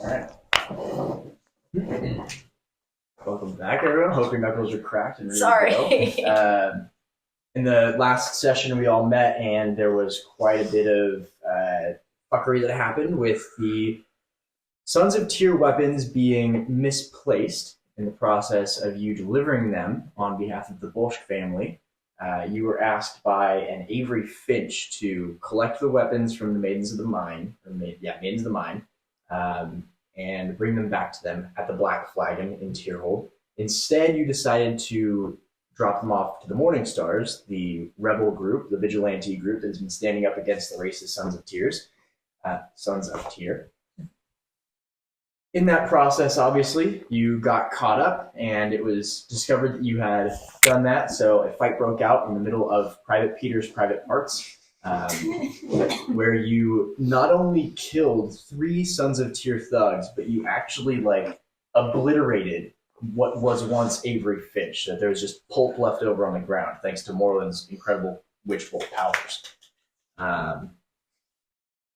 Alright. Welcome back, everyone. Hope your knuckles are cracked and ready to go. In the last session, we all met, and there was quite a bit of fuckery that happened with the Sons of Tyr weapons being misplaced in the process of you delivering them on behalf of the Bolsk family. You were asked by an Avery Finch to collect the weapons from the Maidens of the Mine, Maidens of the Mine, and bring them back to them at the Black Flagon in Tyrhold. Instead, you decided to drop them off to the Morning Stars, the rebel group, the vigilante group that has been standing up against the racist Sons of Tyr. In that process, obviously, you got caught up, and it was discovered that you had done that, so a fight broke out in the middle of Private Peter's private parts, where you not only killed 3 Sons of Tyr thugs, but you actually, obliterated what was once Avery Finch. That there was just pulp left over on the ground, thanks to Morland's incredible witch bolt powers.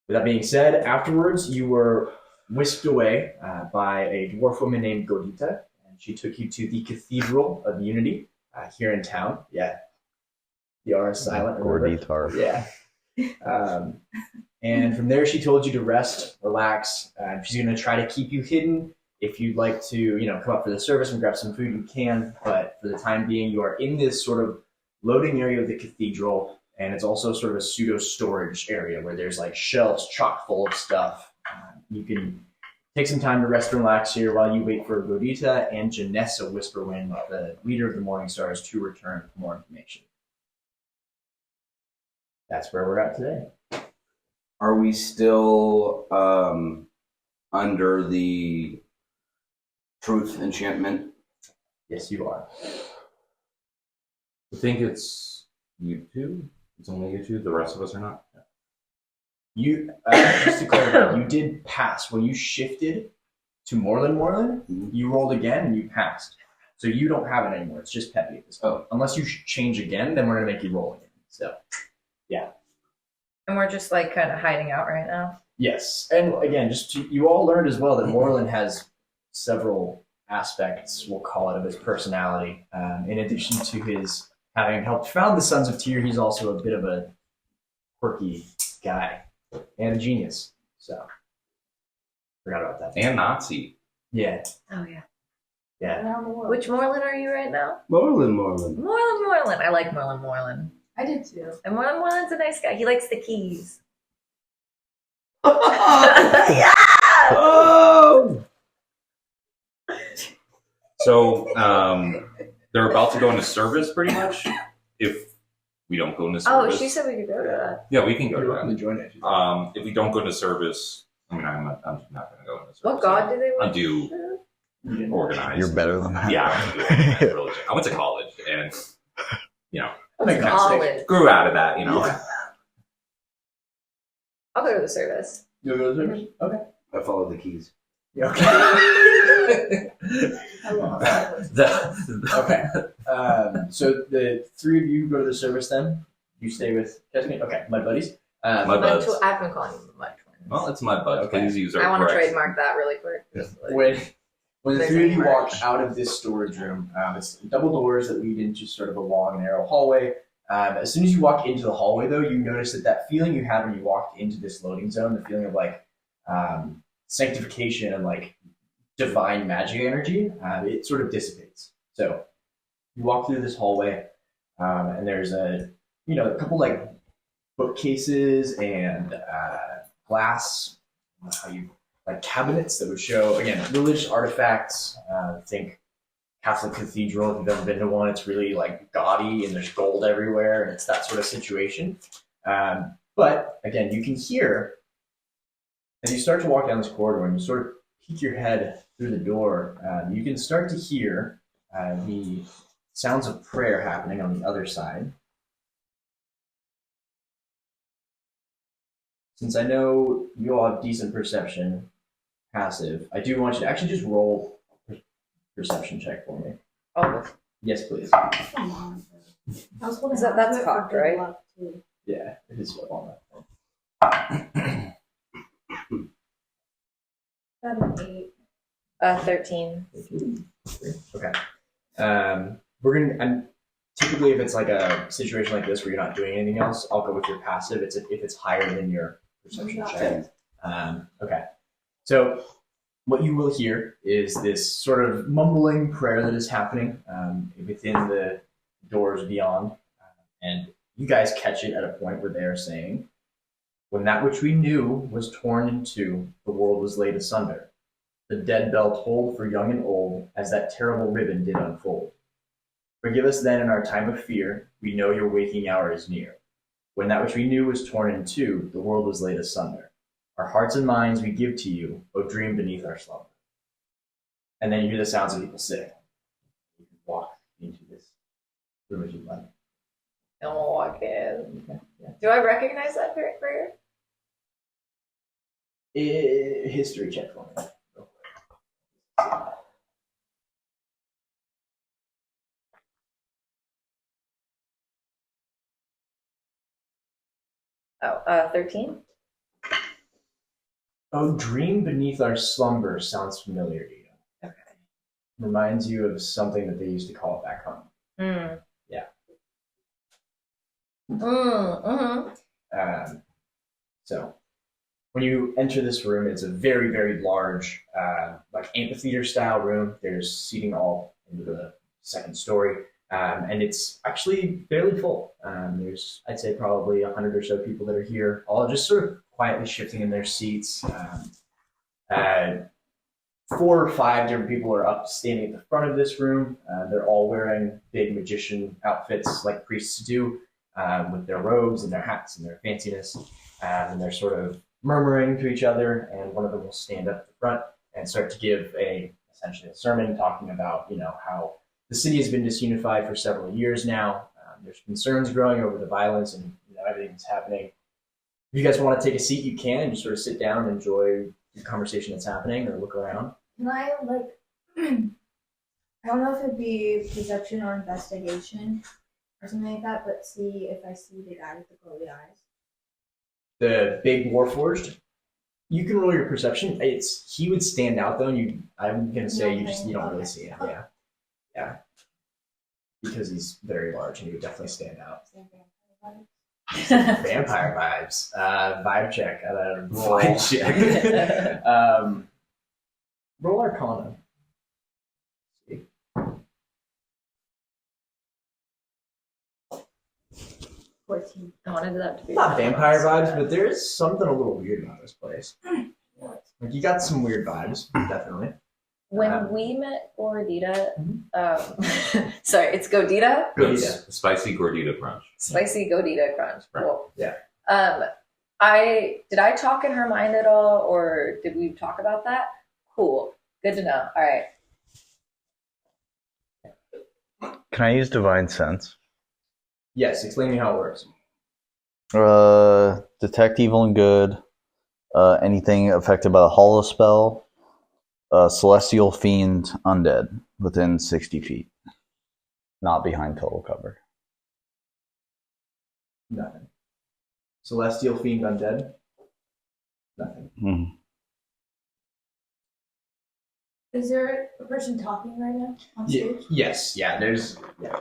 With that being said, afterwards, you were whisked away by a dwarf woman named Godita, and she took you to the Cathedral of Unity here in town. Yeah. The R is silent. Gorditar. Yeah. And from there, she told you to rest, relax. She's going to try to keep you hidden. If you'd like to, come up for the service and grab some food, you can. But for the time being, you are in this sort of loading area of the cathedral, and it's also sort of a pseudo storage area where there's shelves chock full of stuff. You can take some time to rest and relax here while you wait for Godita and Janessa Whisperwind, the leader of the Morning Stars, to return for more information. That's where we're at today. Are we still under the truth enchantment? Yes, you are. I think it's you two. It's only you two. The rest of us are not. You just to clarify, you did pass when you shifted to Morland. Mm-hmm. You rolled again and you passed. So you don't have it anymore. It's just Peppy at this point. Oh. Unless you change again, then we're gonna make you roll again. So, yeah. And we're just kind of hiding out right now. Yes, and again, you all learned as well that Morland has several aspects, we'll call it, of his personality. In addition to his having helped found the Sons of Tyr, he's also a bit of a quirky guy and a genius. So, forgot about that. And Nazi. Yeah. Oh, yeah. Yeah. Which Moreland are you right now? Moreland. Moreland. I like Moreland. I did too. And Moreland's a nice guy. He likes the keys. Yeah! Oh! So they're about to go into service, pretty much. If we don't go into service. Oh, she said we could go to that. Yeah, we can go You're to welcome to that. join it. If we don't go into service, I'm not going to go into service. What god do they I want? do organize. You're better than that. Yeah, I do organize religion. I went to college, and College. grew out of that. Yeah. I'll go to the service. You'll go to the service? Okay. I followed the keys. Yeah, okay. Okay. So the 3 of you go to the service then? You stay with Jasmine? Okay, my buddies. My Mud buds. I've been calling them Mud Twins. Well, it's my bud. Okay. Please use our I want to correct. trademark that really quick. When the There's 3 of you any walk merch. out of this storage room, it's double doors that lead into sort of a long, narrow hallway. As soon as you walk into the hallway, though, you notice that feeling you had when you walked into this loading zone, the feeling of sanctification and divine magic energy, it sort of dissipates. So you walk through this hallway, and there's a couple bookcases and glass, cabinets that would show, again, religious artifacts. Think Catholic cathedral. If you've ever been to one, it's really gaudy and there's gold everywhere, and it's that sort of situation. But again, you can hear as you start to walk down this corridor and you sort of peek your head through the door, you can start to hear the sounds of prayer happening on the other side. Since I know you all have decent perception, passive, I do want you to actually just roll a perception check for me. Oh, Yes, please. Come on. I was holding That's on to it cocked, for good right? luck, too. Yeah, it is on that. Got an 8. 13. Okay. We're gonna. And typically, if it's like a situation like this where you're not doing anything else, I'll go with your passive. If it's higher than your perception check. Okay. So what you will hear is this sort of mumbling prayer that is happening within the doors beyond, and you guys catch it at a point where they are saying, "When that which we knew was torn in two, the world was laid asunder. The dead bell tolled for young and old, as that terrible ribbon did unfold. Forgive us then in our time of fear, we know your waking hour is near. When that which we knew was torn in two, the world was laid asunder. Our hearts and minds we give to you, O dream beneath our slumber." And then you hear the sounds of people sitting. You can walk into this room if you'd like. Don't walk in. Okay. Yeah. Do I recognize that prayer? History check for me. Oh, 13? Oh, dream beneath our slumber sounds familiar to you. Okay. Reminds you of something that they used to call it back home. Mm. Yeah. Mm-hmm. So when you enter this room, it's a very, very large, like amphitheater style room. There's seating all into the second story, and it's actually fairly full. There's, I'd say, probably 100 or so people that are here, all just sort of quietly shifting in their seats. 4 or 5 different people are up standing at the front of this room. They're all wearing big magician outfits like priests do, with their robes and their hats and their fanciness. And they're sort of murmuring to each other, and one of them will stand up at the front and start to give essentially a sermon talking about, how the city has been disunified for several years now. There's concerns growing over the violence and everything that's happening. If you guys want to take a seat, you can, and just sort of sit down and enjoy the conversation that's happening or look around. Can I, I don't know if it'd be perception or investigation or something like that, but see if I see the guy with the glowy eyes. The big Warforged, you can roll your perception. He would stand out though, and I'm gonna say you don't really see him. Yeah, because he's very large and he would definitely stand out. Vampire vibes. Vibe check. Roll. Vibe check. Roll Arcana. 14. I wanted that to be Not vampire vibes, but there is something a little weird about this place. Like you got some weird vibes, definitely. When we met Gordita, sorry, it's Godita? Gordita. Spicy gordita crunch. Spicy Godita crunch. Cool. Yeah. Did I talk in her mind at all, or did we talk about that? Cool. Good to know. All right. Can I use Divine Sense? Yes, explain me how it works. Detect evil and good. Anything affected by the Hollow spell. Celestial fiend undead within 60 feet. Not behind total cover. Nothing. Celestial fiend undead? Nothing. Mm-hmm. Is there a person talking right now on Yeah, stage? yes, yeah, there's... Yeah.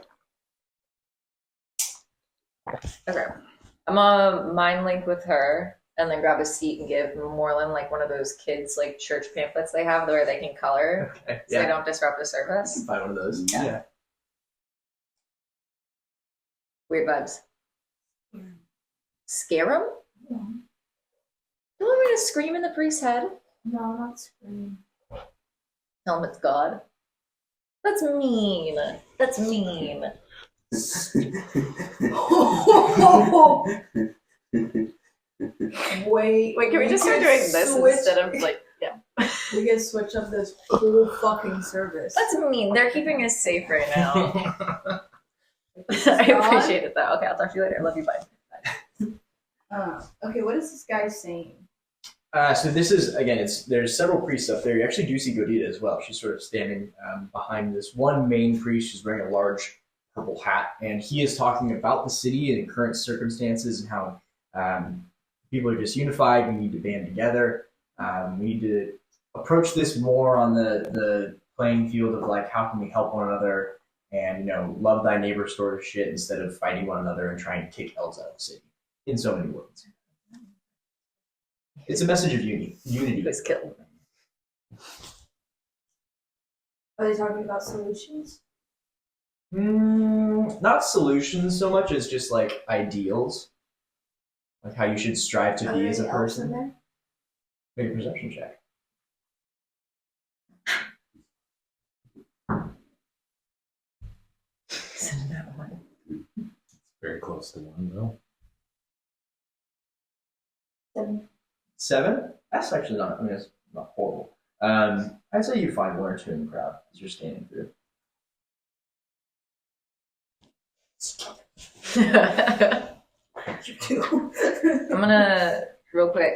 Okay. I'm gonna mind link with her and then grab a seat and give Moreland like one of those kids like church pamphlets they have where they can color Okay. so they don't disrupt the service. Buy one of those. Yeah. Weird vibes. Scare him? No, You want me to scream in the priest's head? no, not screaming. Tell him it's God. That's mean. That's mean. Wait, Wait, can we just start doing this instead of like, yeah. We can switch up this whole fucking service. That's mean. They're keeping us safe right now. I appreciate it though. Okay, I'll talk to you later. Love you. Bye. Okay, what is this guy saying? So this is, again, there's several priests up there. You actually do see Godita as well. She's sort of standing behind this one main priest. She's wearing a large purple hat, and he is talking about the city and current circumstances and how people are disunified. We need to band together. We need to approach this more on the playing field of like how can we help one another and love thy neighbor sort of shit instead of fighting one another and trying to kick elves out of the city in so many words. It's a message of unity. He was killed. Are they talking about solutions? Not solutions so much as just like ideals, like how you should strive to be as a person. There? Make a perception check. Very close to one, though. 7. 7? That's actually not. I mean, it's not horrible. I'd say you find one or two in the crowd as you're scanning through. I'm gonna real quick.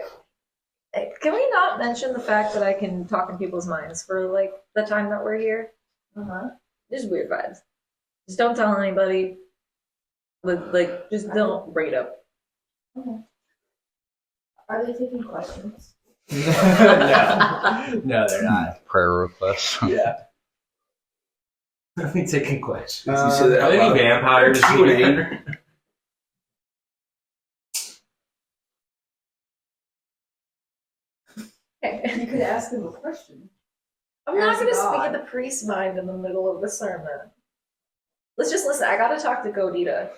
Can we not mention the fact that I can talk in people's minds for like the time that we're here? Just weird vibes. Just don't tell anybody. Like, just don't bring it up. Okay. Are they taking questions? No, they're not. Prayer requests. Yeah. Are they taking questions? You say that Are there out any loud. vampires Q&A. here? You could ask them a question. I'm not As gonna God. speak at the priest's mind in the middle of the sermon. Let's just listen. I gotta talk to Godita.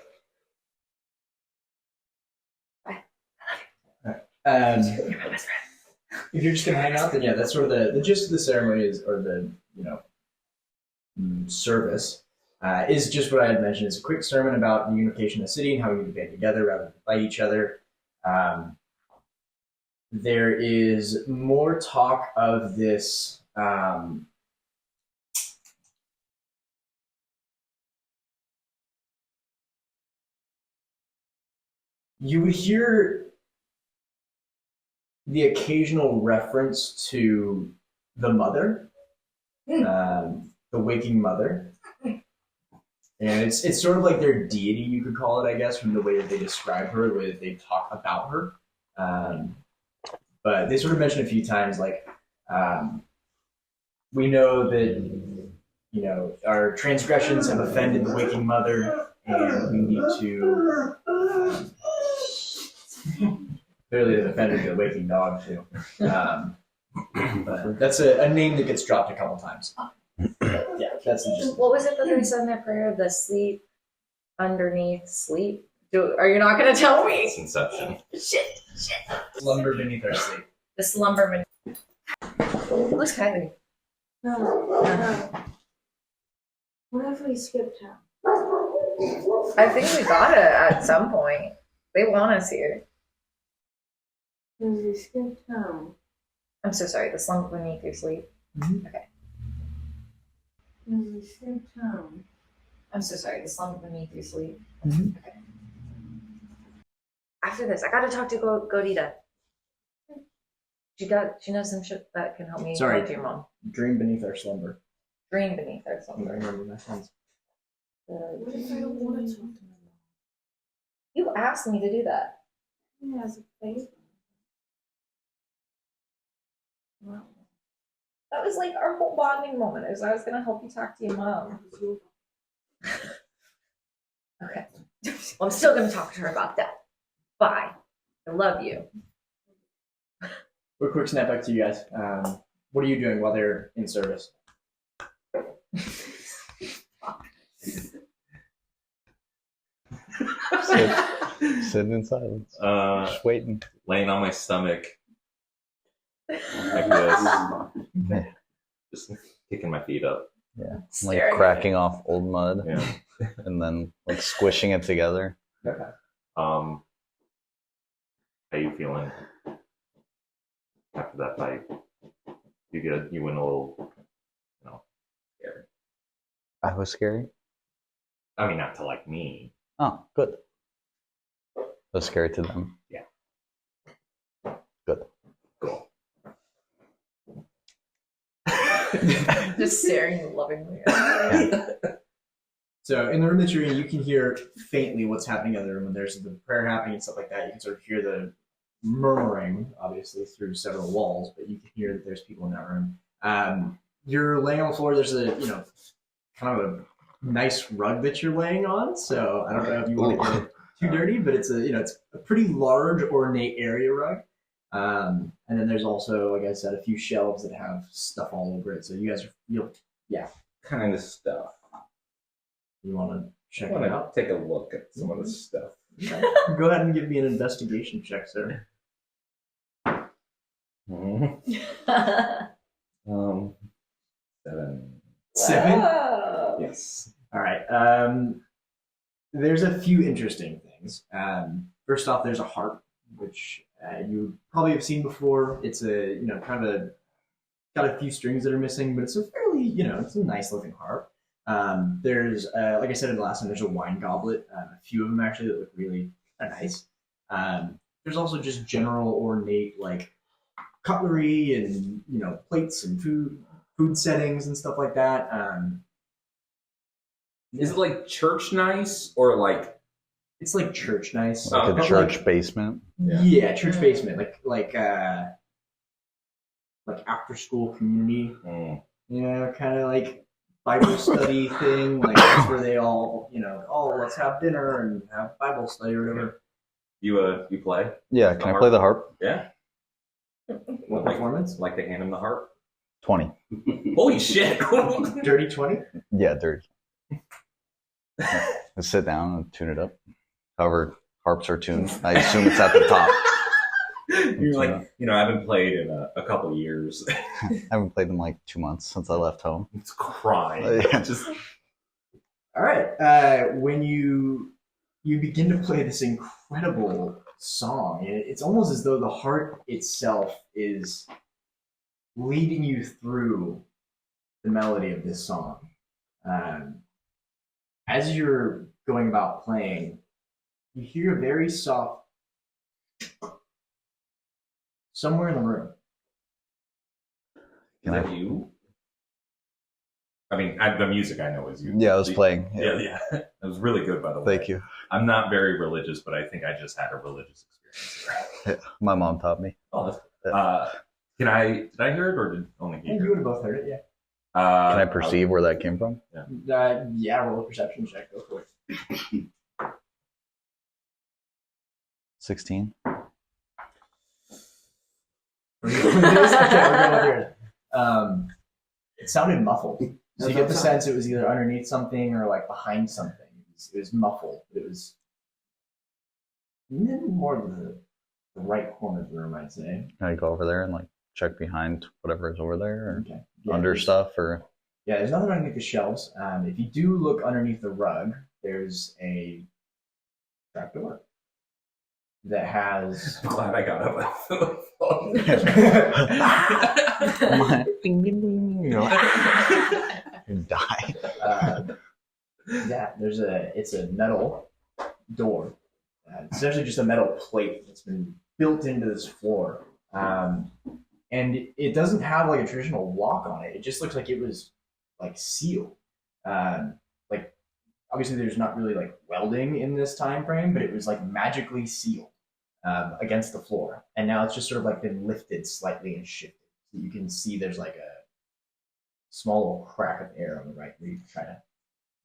You're my best friend. If you're just gonna hang out, then yeah, that's sort of the gist of the ceremony is, or the service is just what I had mentioned. It's a quick sermon about the unification of the city and how we need to band together rather than fight each other. There is more talk of this. You would hear the occasional reference to the mother, the waking mother. And it's sort of like their deity, you could call it, I guess, from the way that they describe her, the way that they talk about her. But they sort of mention a few times, like, we know that, our transgressions have offended the waking mother, and we need to... Clearly, they've offended the waking dog, too. But that's a name that gets dropped a couple times. Yeah, that's the gist. What was it that they said in that prayer? The sleep underneath sleep? Are you not going to tell me? It's Inception. Shit. Slumber beneath our sleep. The slumberman. Looks kind No. What if we skip town? I think we got it at some point. They want us here. Because we skip town. I'm so sorry. The slumber beneath your sleep. Because we skip town. I'm so sorry. The slumber beneath your sleep. Mhm. Okay. After this, I gotta talk to Godita. She knows some shit that can help me Sorry. talk to your mom. Dream beneath our slumber. Dream beneath our I slumber. remember my friends. What if I don't want to talk to my mom? You asked me to do that. Yeah, as a favor. Well, That was like our whole bonding moment. Is I was gonna help you talk to your mom. Okay. Well, I'm still gonna talk to her about that. Bye. I love you. We're quick snap back to you guys. What are you doing while they're in service? Sitting in silence. Just waiting. Laying on my stomach like this, just kicking my feet up. Yeah. Like Staring. cracking off old mud Yeah. and then like squishing it together. Okay. How you feeling after that fight? You good? You went a little, scary. I was scary. I mean, not to like me. Oh, good. I was scary to them. Yeah. Good. Cool. Just staring lovingly. So in the room that you're in, you can hear faintly what's happening in the room. When there's the prayer happening and stuff like that, you can sort of hear the murmuring, obviously, through several walls, but you can hear that there's people in that room. You're laying on the floor. There's kind of a nice rug that you're laying on. So I don't know if you want to get it too dirty, but it's a pretty large, ornate area rug. And then there's also, like I said, a few shelves that have stuff all over it. So you guys, Kind of stuff. you want to check I it want out? to take a look at some of the stuff. Okay. Go ahead and give me an investigation check, sir. Um, 7. 7. Wow. Yes. All right. There's a few interesting things. First off, there's a harp, which you probably have seen before. It's kind of got a few strings that are missing, but it's a fairly, it's a nice looking harp. There's, like I said in the last one, there's a wine goblet. A few of them actually that look really nice. There's also just general ornate like cutlery and plates and food settings and stuff like that. Is it like church nice or like? It's like church nice, Like but a church basement. Yeah, church basement, like after school community. Kind of like Bible study thing. Like that's where they all, let's have dinner and have Bible study or whatever. You play? Yeah, can I play the harp? Yeah. What performance? Like to hand him the harp? 20. Holy shit! Dirty 20? Yeah, dirty. Let's sit down and tune it up. However, harps are tuned. I assume it's at the top. You're like, I haven't played in a couple years. I haven't played in like 2 months since I left home. It's crying. Yeah. Just All right. When you begin to play this incredible song, it's almost as though the harp itself is leading you through the melody of this song. As you're going about playing, you hear a very soft somewhere in the room. Is that you? I mean, the music I know is you. Yeah, I was playing. Yeah. It was really good, by the way. Thank you. I'm not very religious, but I think I just had a religious experience. Yeah, my mom taught me. Oh, that's good. Did I hear it or did only he You hear would it? have both heard it, yeah. Can I perceive where that came from? Yeah, roll a perception check. Go for it. 16. Okay, we're going with yours. It sounded muffled. So you get the sense it was either underneath something or like behind something. It was muffled. It was more of the right corner of the room, I'd say. Can I go over there and like check behind whatever is over there or Okay. Yeah, under stuff or? Yeah, there's nothing underneath the shelves. If you do look underneath the rug, there's a trapdoor that has. I'm glad I got up. Ding, ding, ding. You die. Yeah, it's a metal door. It's essentially just a metal plate that's been built into this floor. And it doesn't have like a traditional lock on it. It just looks like it was like sealed. Like obviously there's not really like welding in this time frame, but it was like magically sealed against the floor. And now it's just sort of like been lifted slightly and shifted. So you can see there's like a small little crack of air on the right where you can try to.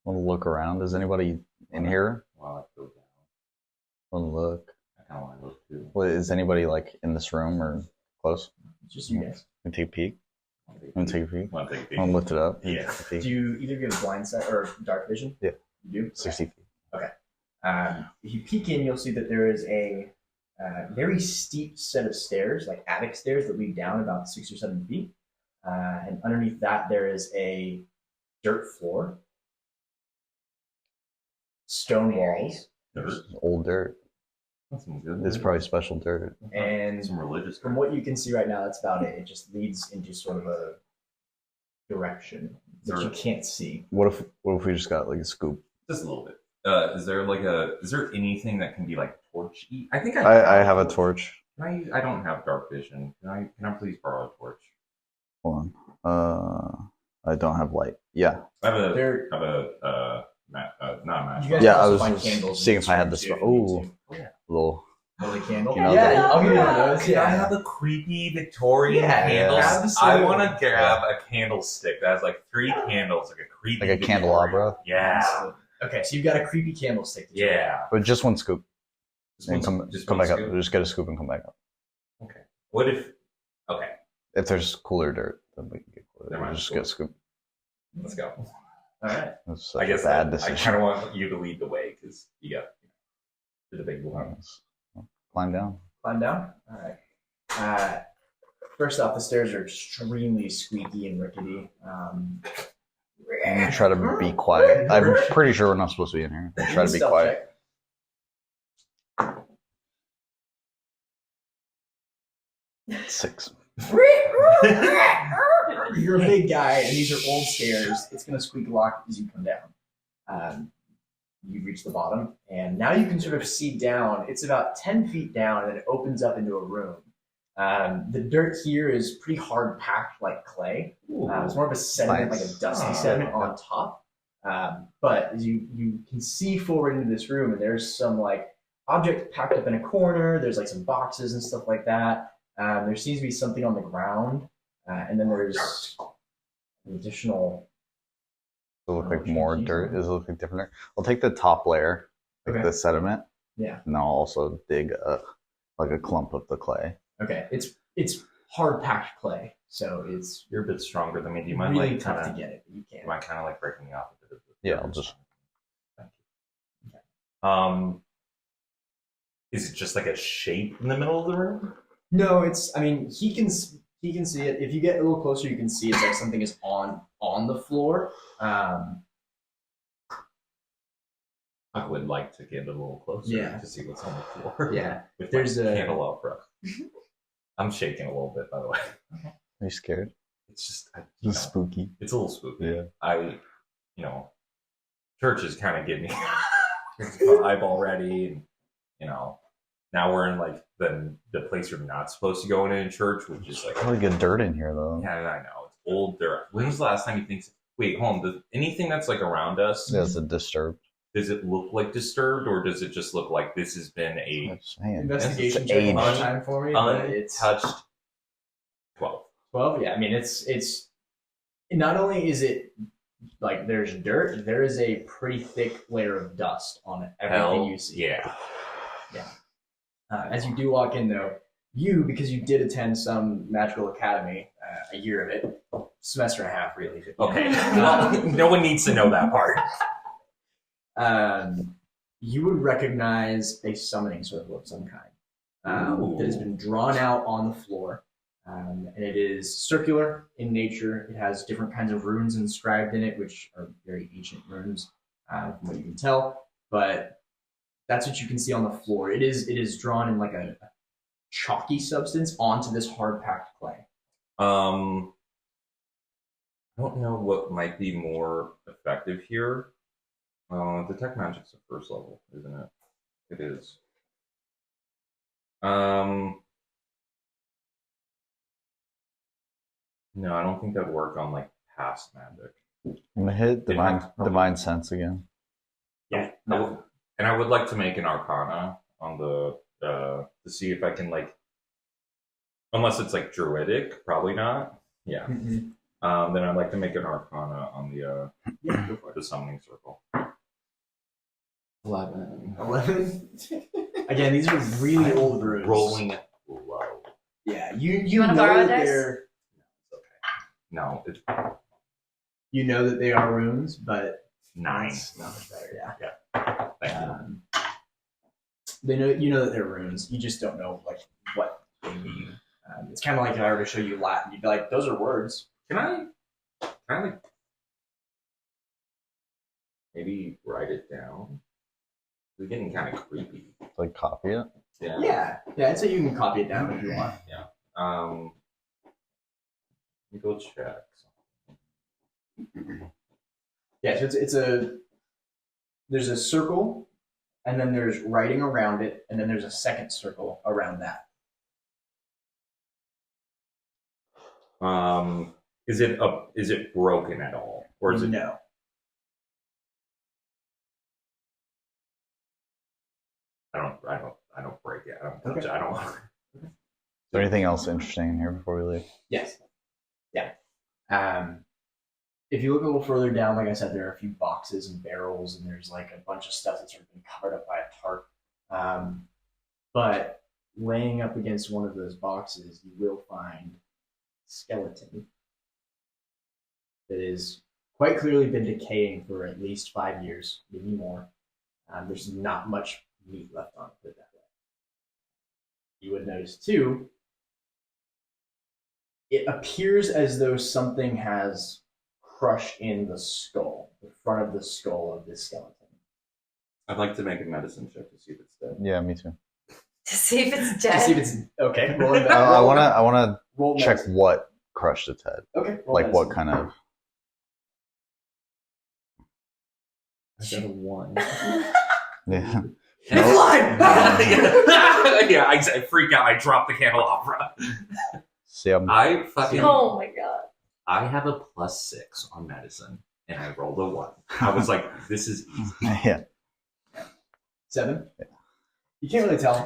Want to look around? Is anybody in here? Wow, I feel down. Want to look? I kind of want to look too. What, is anybody like in this room or close? It's just you guys. Can I take a peek? Want to take a peek? Want to take a peek? Want to lift it up? Yeah. Take a peek. Do you either get a blind sight or dark vision? Yeah. You do? 60 feet. If you peek in, you'll see that there is a very steep set of stairs, like attic stairs that lead down about 6 or 7 feet. And underneath that, there is a dirt floor, stone walls, Dirt. Old dirt. That's some good. It's probably special dirt. and some religious. from what you can see right now, that's about it. It just leads into sort of a direction that you can't see. What if we just got like a scoop? Just a little bit. Is there anything that can be like torchy? I think I have a torch. I don't have dark vision. Can I please borrow a torch? Hold on. I don't have light. Yeah. I have a There, not a match. you guys Yeah, can I also was find just candles in seeing this if I had room, this. too, if you need Oh, to. little Holy candle. You know, Yeah, I'll give you one of those. Can I Yeah. have the creepy Victorian Yeah, candles? grab the I silver. want to grab a candlestick that has like 3 candles, like a creepy Like a Victorian. candelabra? Yeah. Okay, so you've got a creepy candlestick. to try. Yeah. But just one scoop. Just And one- come just come one back scoop? up. Just get a scoop and come back up. Okay. What if? Okay, If there's cooler dirt, then we can get cooler. Never mind. Just get a scoop. let's go. All right. That's such I guess a bad I decision. kind of want you to lead the way because you got the big one. Climb down. Climb down. All right. First off, the stairs are extremely squeaky and rickety. And try to be quiet. I'm pretty sure we're not supposed to be in here. Try to be Stealth quiet. check. 6. You're a big guy, and these are old stairs. It's going to squeak a lot as you come down. You reach the bottom, and now you can sort of see down. It's about 10 feet down, and then it opens up into a room. The dirt here is pretty hard packed like clay. It's more of a sediment, Nice. like a dusty Oh, sediment on top. But as you can see forward into this room, and there's some like object packed up in a corner. There's like some boxes and stuff like that. There seems to be something on the ground, and then there's an additional. Does it look like more dirt? Does it look like different dirt? I'll take the top layer, like Okay. the sediment, Yeah. and I'll also dig like a clump of the clay. Okay. It's hard packed clay, so it's You're a bit stronger than me. Do you mind really like tough kind to of? get it. But you can. Am I kind of like breaking me off a bit of the? Yeah, I'll just. Thank you. Is it just like a shape in the middle of the room? No, it's. I mean, he can see it. If you get a little closer, you can see it's like something is on the floor. I would like to get a little closer Yeah. to see what's on the floor. Yeah. With There's my a- candelabra. I'm shaking a little bit, by the way. Are you scared? It's just, It's spooky. it's a little spooky. Yeah. Church is kind of getting me vibe already, and now we're in like the place you're not supposed to go in church, which is like, Probably good dirt in here though. yeah, I know it's old dirt. When was the last time you think? Wait, hold on. Does anything that's like around us? Yeah, it's a disturbed. Does it look like disturbed, or does it just look like this has been a That's saying. Investigation It's check one aged. time for me. But it's untouched 12? 12. Yeah. I mean, it's. Not only is it like there's dirt, there is a pretty thick layer of dust on everything Hell you see. yeah. As you do walk in, though, because you did attend some magical academy, a year of it, semester and a half, really. Okay. Well, no one needs to know that part. You would recognize a summoning circle of some kind that has been drawn out on the floor. And it is circular in nature. It has different kinds of runes inscribed in it, which are very ancient runes, from what you can tell. But that's what you can see on the floor. It is drawn in like a chalky substance onto this hard packed clay. I don't know what might be more effective here. Detect magic's the first level, isn't it? It is. No, I don't think that'd work on like past magic. I'm gonna hit It'd have to probably- divine sense again. Yeah, and I would like to make an Arcana on the to see if I can like, unless it's like druidic, probably not. Yeah. Then I'd like to make an Arcana on the summoning circle. 11. 11. Again, these are really old runes. Rolling low. Yeah, you wanna know borrow a that dice? they're No, it's you know that they are runes, but 9. it's not much better. Yeah. Thank you. You know that they're runes. You just don't know like what they mean. It's kind of like if I were to show you Latin, you'd be like, "Those are words." Can I like maybe write it down? We're getting kind of creepy. Like copy it. Yeah, I'd say you can copy it down if you want. Let me go check. Yeah, so there's a circle, and then there's writing around it, and then there's a second circle around that. Is it broken at all, or is it? No. I don't break it. I touch it. I don't want. Is there anything else interesting in here before we leave? Yes. Yeah. If you look a little further down, like I said, there are a few boxes and barrels, and there's like a bunch of stuff that's sort of been covered up by a tarp. But laying up against one of those boxes, you will find a skeleton that is quite clearly been decaying for at least 5 years, maybe more. There's not much meat left on it, put it that way. You would notice too, it appears as though something has crushed in the skull, the front of the skull of this skeleton. I'd like to make a medicine check to see if it's dead. Yeah, me too. To see if it's To dead. see if it's okay. Roll it back. I wanna roll check medicine. what crushed its head. Okay. Roll Like what medicine. kind of. I got a 1. Yeah. Yeah, I freak out. I drop the candelabra. See, I'm I fucking. Oh my god. I have a +6 on medicine, and I rolled a 1. I was like, this is easy. yeah. 7. You can't really tell.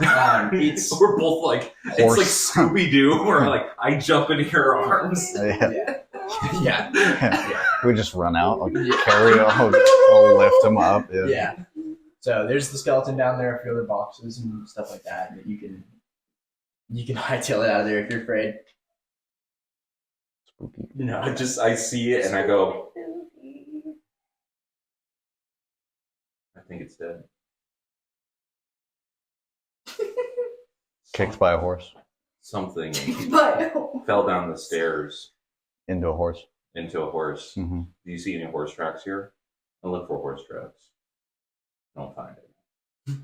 It's We're both like, Horse. it's like Scooby Doo, where like I jump into your arms. Yeah. yeah. We just run out, like, carry I'll lift him up. Yeah. Yeah. So there's the skeleton down there, a few other boxes and stuff like that you can hightail it out of there if you're afraid. Spooky. No, I see it and I go, I think it's dead. Kicked by a horse Something But fell down the stairs into a horse. into a horse. Mm-hmm. Do you see any horse tracks here? I look for horse tracks. Don't find it.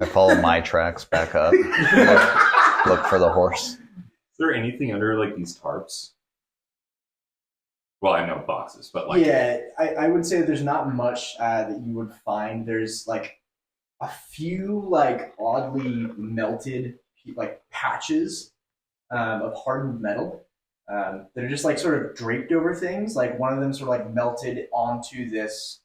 I follow my tracks back up. Look for the horse. Is there anything under like these tarps? Well, I know boxes, but like yeah, I would say there's not much that you would find. There's like a few like oddly melted like patches of hardened metal that are just like sort of draped over things. Like one of them sort of like melted onto this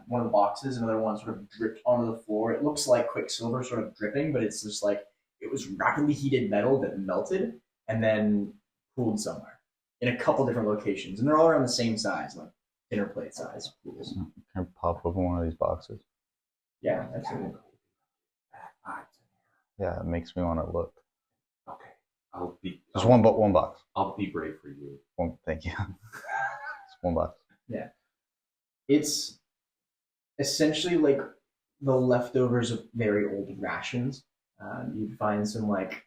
one of the boxes, another one sort of dripped onto the floor. It looks like quicksilver sort of dripping, but it's just like it was rapidly heated metal that melted and then cooled somewhere in a couple different locations, and they're all around the same size, like dinner plate size pools. Can I pop open one of these boxes? Yeah, absolutely. Yeah, it makes me want to look. Okay, I'll be Just one box. I'll be brave for you. Thank you. Just one box. It's essentially like the leftovers of very old rations. You'd find some like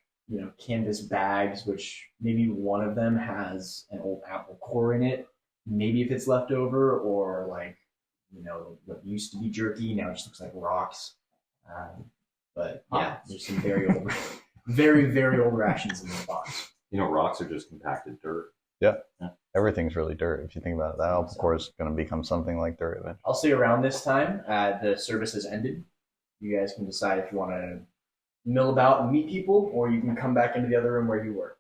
canvas bags, which maybe one of them has an old apple core in it. Maybe if it's left over, or like what used to be jerky now it just looks like rocks. But yeah, there's some very old, very very old rations in the box. Rocks are just compacted dirt. Everything's really dirt. If you think about it, that apple core is going to become something like dirt eventually. I'll say around this time, the service has ended. You guys can decide if you want to mill about and meet people, or you can come back into the other room where you were.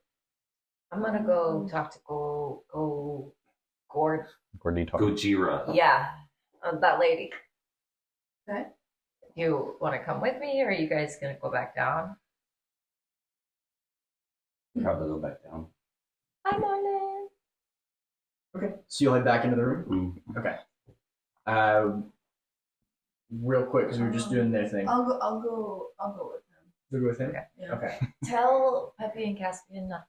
I'm gonna go talk to Gord. Where do you talk? Gojira. Yeah, that lady. Okay. You want to come with me, or are you guys gonna go back down? Probably go back down. Hi, Marlon. Okay, so you'll head back into the room. Okay. Real quick, because we were just doing their thing. I'll go with him. You'll go with him. Okay. Yeah. Okay. Tell Peppy and Caspian not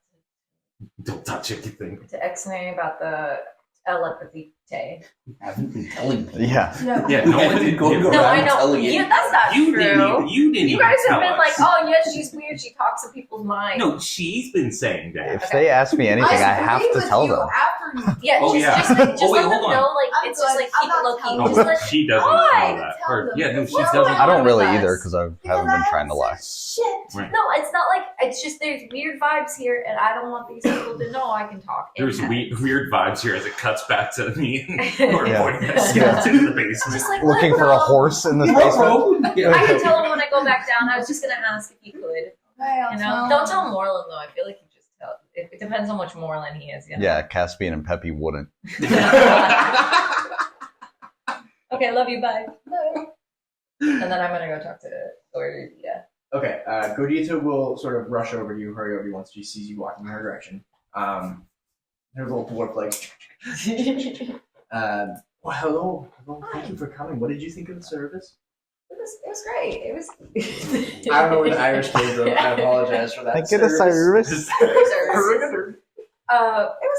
Don't touch anything. to X-nay about the telepathy. I haven't been telling you. Yeah. Yeah, no one did. Go No, around I know. telling You, that's not You true. didn't. You didn't. You even guys have tell been us. like, oh, yes, she's weird. She talks to people's minds. No, she's been saying that. If they ask me anything, I have to tell them. After you. Yeah, Oh, just, yeah. just, like, just Oh, wait, let them hold on. know, like, I'm it's just good. like, I'm keep it not low key. telling No, them. Just but let, she doesn't why? know that. Tell Or, them. yeah, no, she What's doesn't. going I don't on really with either us? because I haven't been trying to lie. Shit. Right. No, it's not like, it's just there's weird vibes here, and I don't want these people to know I can talk. There's weird vibes here as it cuts back to me or Yeah. pointing at a skeleton in the basement. Just like, Looking let for a them know. horse in this basement. I can tell him when I go back down. I was just gonna ask if he could. Okay, I'll tell Don't him. tell Moreland though. I feel like you just tell. It depends how much Moreland he is. Yeah, Caspian and Peppy wouldn't. Okay, love you. Bye. And then I'm gonna go talk to Ordia. Okay, Godita will sort of rush over to you, hurry over you once she sees you walking in her direction. Her little dwarf like, well, hello, thank you for coming. What did you think of the service? It was great. It was. I don't know where the Irish came from. I apologize for that. Thank you, the service. It was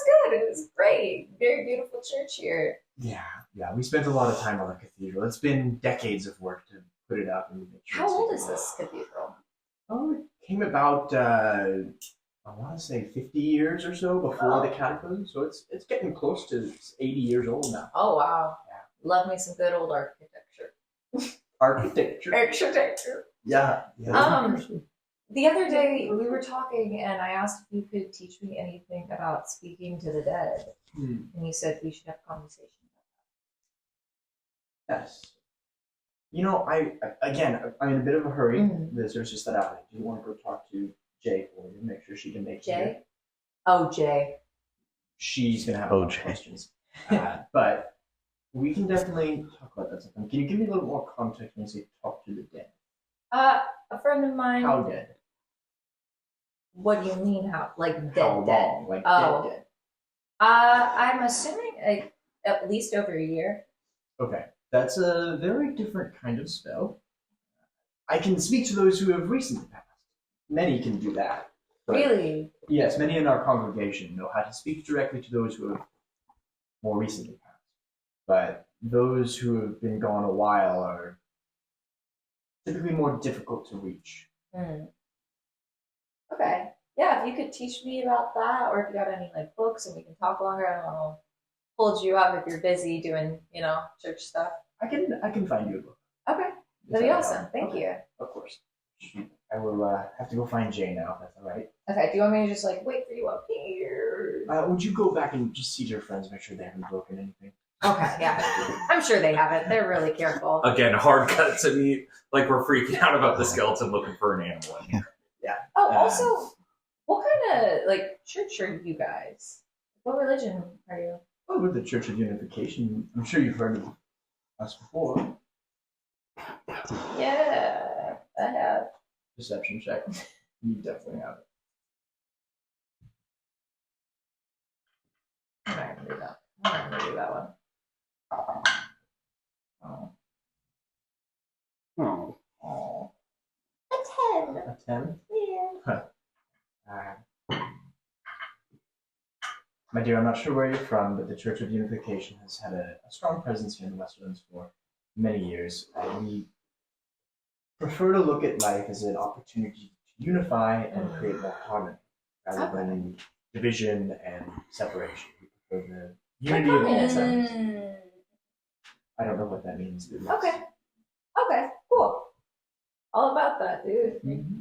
good. It was great. Very beautiful church here. Yeah. We spent a lot of time on the cathedral. It's been decades of work to put it up and make sure. How it's old taken is well. this cathedral? Oh, it came about. I want to say 50 years or so before the cataclysm. So it's getting close to 80 years old now. Oh wow! Yeah. Love me some good old architecture. Architecture. Yeah. The other day we were talking, and I asked if you could teach me anything about speaking to the dead, and you said we should have a conversation. Yes. You know, I'm in a bit of a hurry. Mhm. There's just that out. Do you want to go talk to Jay for you? Make sure she can make it here? Jay? Oh, Jay. She's gonna have a lot of Jay. questions, but we can definitely talk about that sometime. Can you give me a little more context when you say talk to the dead? A friend of mine. How dead? What do you mean? How? Like dead? How Dead? long? Like Oh. dead. I'm assuming at least over a year. Okay, that's a very different kind of spell. I can speak to those who have recently passed. Many can do that. But Really? yes, many in our congregation know how to speak directly to those who have more recently passed. But those who have been gone a while are typically more difficult to reach. Okay. Yeah, if you could teach me about that, or if you got any like books and we can talk longer, I don't want to hold you up if you're busy doing, church stuff. I can find you a book. Okay. That'd be awesome. Thank you. Of course. I will have to go find Jay now, if that's all right. Okay, do you want me to just wait for you up here? Would you go back and just see to your friends, make sure they haven't broken anything? Okay, yeah. I'm sure they haven't. They're really careful. Again, hard cut to me. Like we're freaking out about the skeleton looking for an animal. Oh, also, what kind of church are you guys? What religion are you? Well, we're the Church of Unification. I'm sure you've heard of us before. Yeah, I have. Perception check. You definitely have it. I'm not gonna do that. I'm not gonna do that one. Oh. Oh. A 10. A 10? Yeah. My dear, I'm not sure where you're from, but the Church of Unification has had a strong presence here in the Westerlands for many years. We prefer to look at life as an opportunity to unify and create more harmony, rather than division and separation. We prefer the unity of all times. I don't know what that means. But yes. Okay, cool. All about that, dude. Mm-hmm.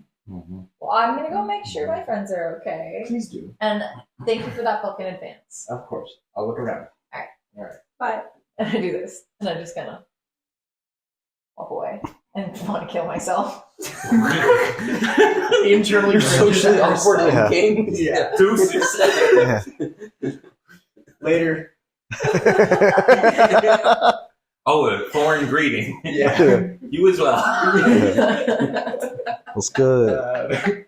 Well, I'm gonna go make sure my friends are okay. Please do. And thank you for that book in advance. Of course. I'll look around. All right. Bye. And I do this, and I just kind of walk away and want to kill myself. Internally Socially awkward Yeah. game. Yeah. Deuces. Yeah. Later. Oh, a foreign greeting. Yeah. You as well. That's good. And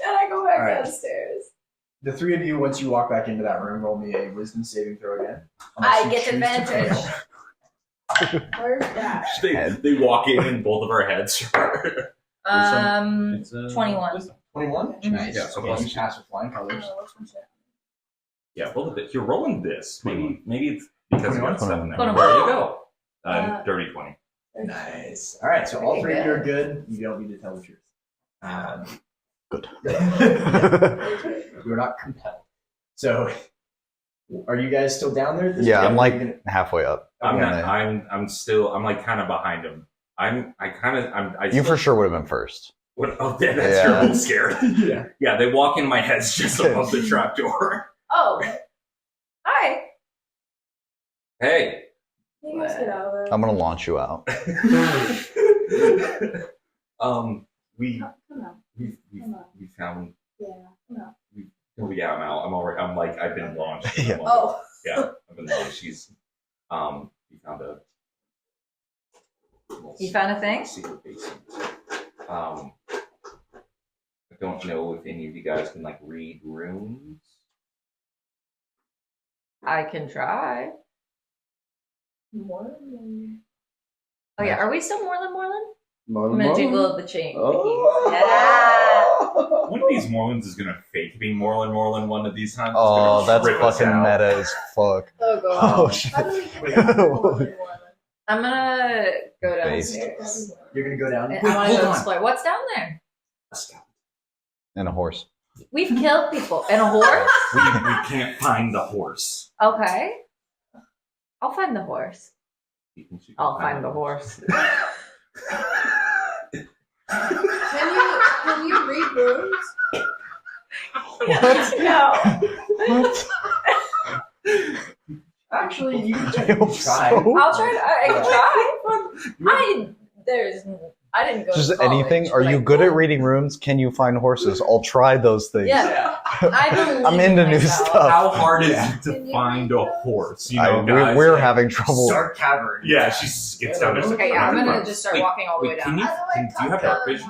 I go back All right. downstairs. The three of you, once you walk back into that room, roll me a wisdom saving throw again. I Unless you get choose to advantage. fail. Where's that? they walk in and both of our heads are. It's, 21. 21? Nice. Yeah, so Yeah, plus you pass with flying colors. Yeah, both of it. You're rolling this. Maybe it's because you got 7 there. 21. There you go. Dirty 20. Nice. All right, so all Okay, three of good. you are good. You don't need to tell the truth. Good. You're not compelled. So, are you guys still down there? at this Yeah, point? I'm halfway up. I'm Okay. not. I'm still. I'm kind of behind him. I You for sure would have been first. What, oh, that's Yeah. true. I'm scared. Yeah. Yeah, they walk in. My head's just above the trapdoor. Oh. Hi. Hey. You guys get out of there. I'm gonna launch you out. We Come on. we found. Yeah. Come on. Oh yeah, I'm out. I'm already. I've been launched. Yeah. Oh. Yeah, I've been launched. She's. We found a. You found a thing? Secret basement. I don't know if any of you guys can like read runes. I can try. Morlin. Oh yeah, are we still Moreland? I'm Morlin, gonna Morlin. jingle the chain. Oh. One of these Morlins is gonna fake being Morlin one of these times. It's Oh, gonna that's trip us fucking out. meta as fuck. Oh god. Oh shit. How do we get out of Morlin? I'm gonna go Based. downstairs. You're gonna go down. I Wait, want to hold go on. explore. What's down there? And a horse. We've killed people. And a horse? We can't find the horse. Okay. I'll find the horse. You think she can I'll find the horse. Can you read runes? What? No. What? Actually, you can I hope try. so. I'll try. I can try. I didn't go. Just to college, anything? Are but you I good at could. reading runes? Can you find horses? I'll try those things. Yeah. I believe I'm into in new myself. stuff. How hard is Yeah. it to find a horse? You know, we're guys, we're like, having trouble. Dark cavern. Yeah, she gets down there. Okay, yeah, I'm gonna just start Wait, walking all the way wait, down. can do you have dark vision?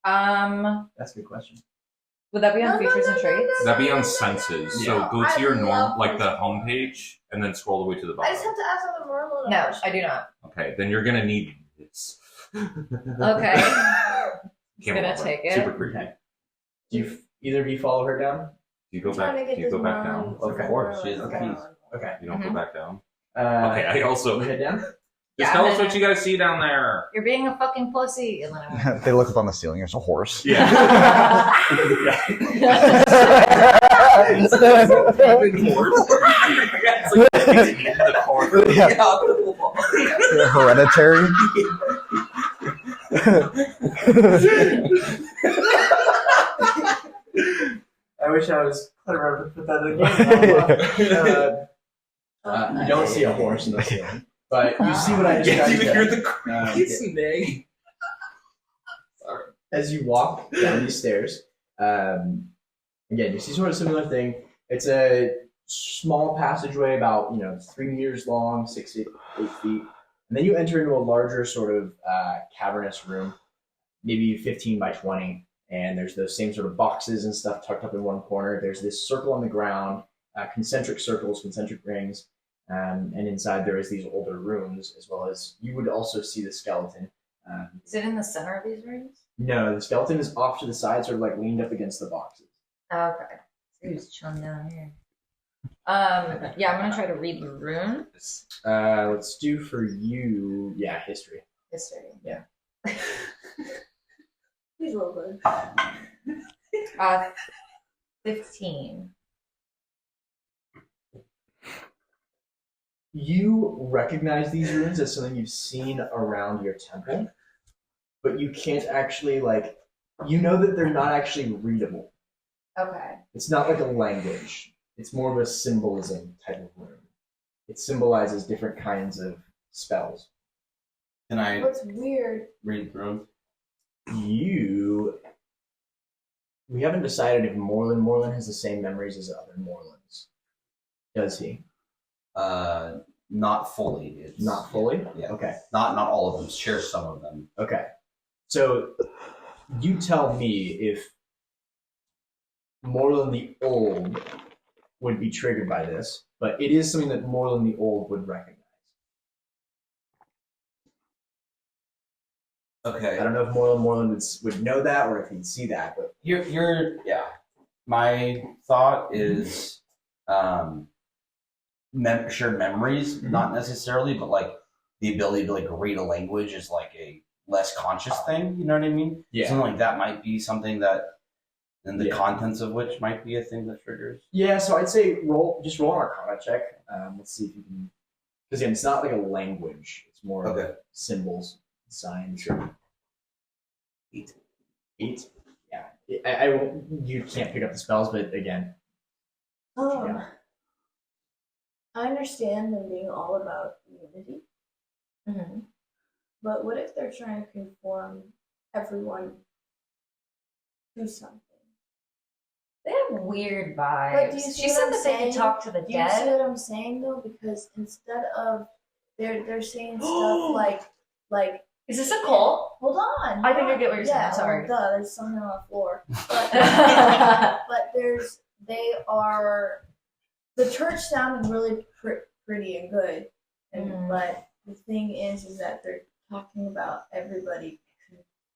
That's a good question. Would that be on No, no, features no, and no, traits? no. That'd be on senses. So Yeah. go to your I norm, love like the vision. home page, and then scroll all the way to the I bottom. just have to ask on the Morlin. No, I do not. Okay, then you're gonna need this. Okay. Camel gonna over. take it. Super creepy. Okay. Do you either of you follow her down? Do you go back? Do you go back down? Of course, she has the Okay. keys. Okay. You don't go back down. Okay, I also you head down. just Yeah, tell I'm us gonna- what you guys see down there. You're being a fucking pussy. And then I went. They look up on the ceiling. There's a horse. Yeah. Yeah. It's like in the corner. Yeah, hereditary. I wish I was clever enough to put that in the game. You don't see a horse in the ceiling, but you see what I Yeah, described. you there. hear the creakies neigh. As you walk down these stairs, again, you see sort of similar thing. It's a small passageway, about 3 meters long, 8 feet, and then you enter into a larger sort of cavernous room, maybe 15 by 20. And there's those same sort of boxes and stuff tucked up in one corner. There's this circle on the ground, concentric circles, concentric rings, and inside there is these older rooms, as well as you would also see the skeleton. Is it in the center of these rooms? No, the skeleton is off to the side, sort of like leaned up against the boxes. Okay. So he's chilling down here. Yeah, I'm gonna try to read the rune. Let's do for you, history. History. Yeah. He's real good. 15. You recognize these runes as something you've seen around your temple, but you can't actually you know that they're not actually readable. Okay. It's not like a language. It's more of a symbolism type of rune. It symbolizes different kinds of spells. Can I What's weird? read through? We haven't decided if Moreland has the same memories as other Morelands. Does he? Not fully. It's, Not fully? Yeah. Okay. Not all of them. Share some of them. Okay. So you tell me if Moreland the Old would be triggered by this, but it is something that Moreland the Old would recognize. Okay. I don't know if Moreland would know that or if he'd see that, but You're yeah. My thought is shared memories, not necessarily, but like the ability to read a language is like a less conscious thing. You know what I mean? yeah. Something like that might be something that, and the Yeah. contents of which might be a thing that triggers. Yeah, so I'd say roll an Arcana check. Let's see if you can, because again, it's not like a language. It's more Okay. symbols, signs. Or 8. 8. Yeah, I won't- you can't pick up the spells, but again, Yeah. I understand them being all about unity, Mm-hmm. but what if they're trying to conform everyone to something? They have weird But vibes. do you see She what said I'm that they saying? could talk to the Do you see dead. what I'm saying though? Because instead of they're saying stuff like Is this a cult? Hold on. I think I get what you're saying. Yeah, Sorry. well, duh, there's something on the floor. But, the church sounded really pretty and good. But the thing is that they're talking about everybody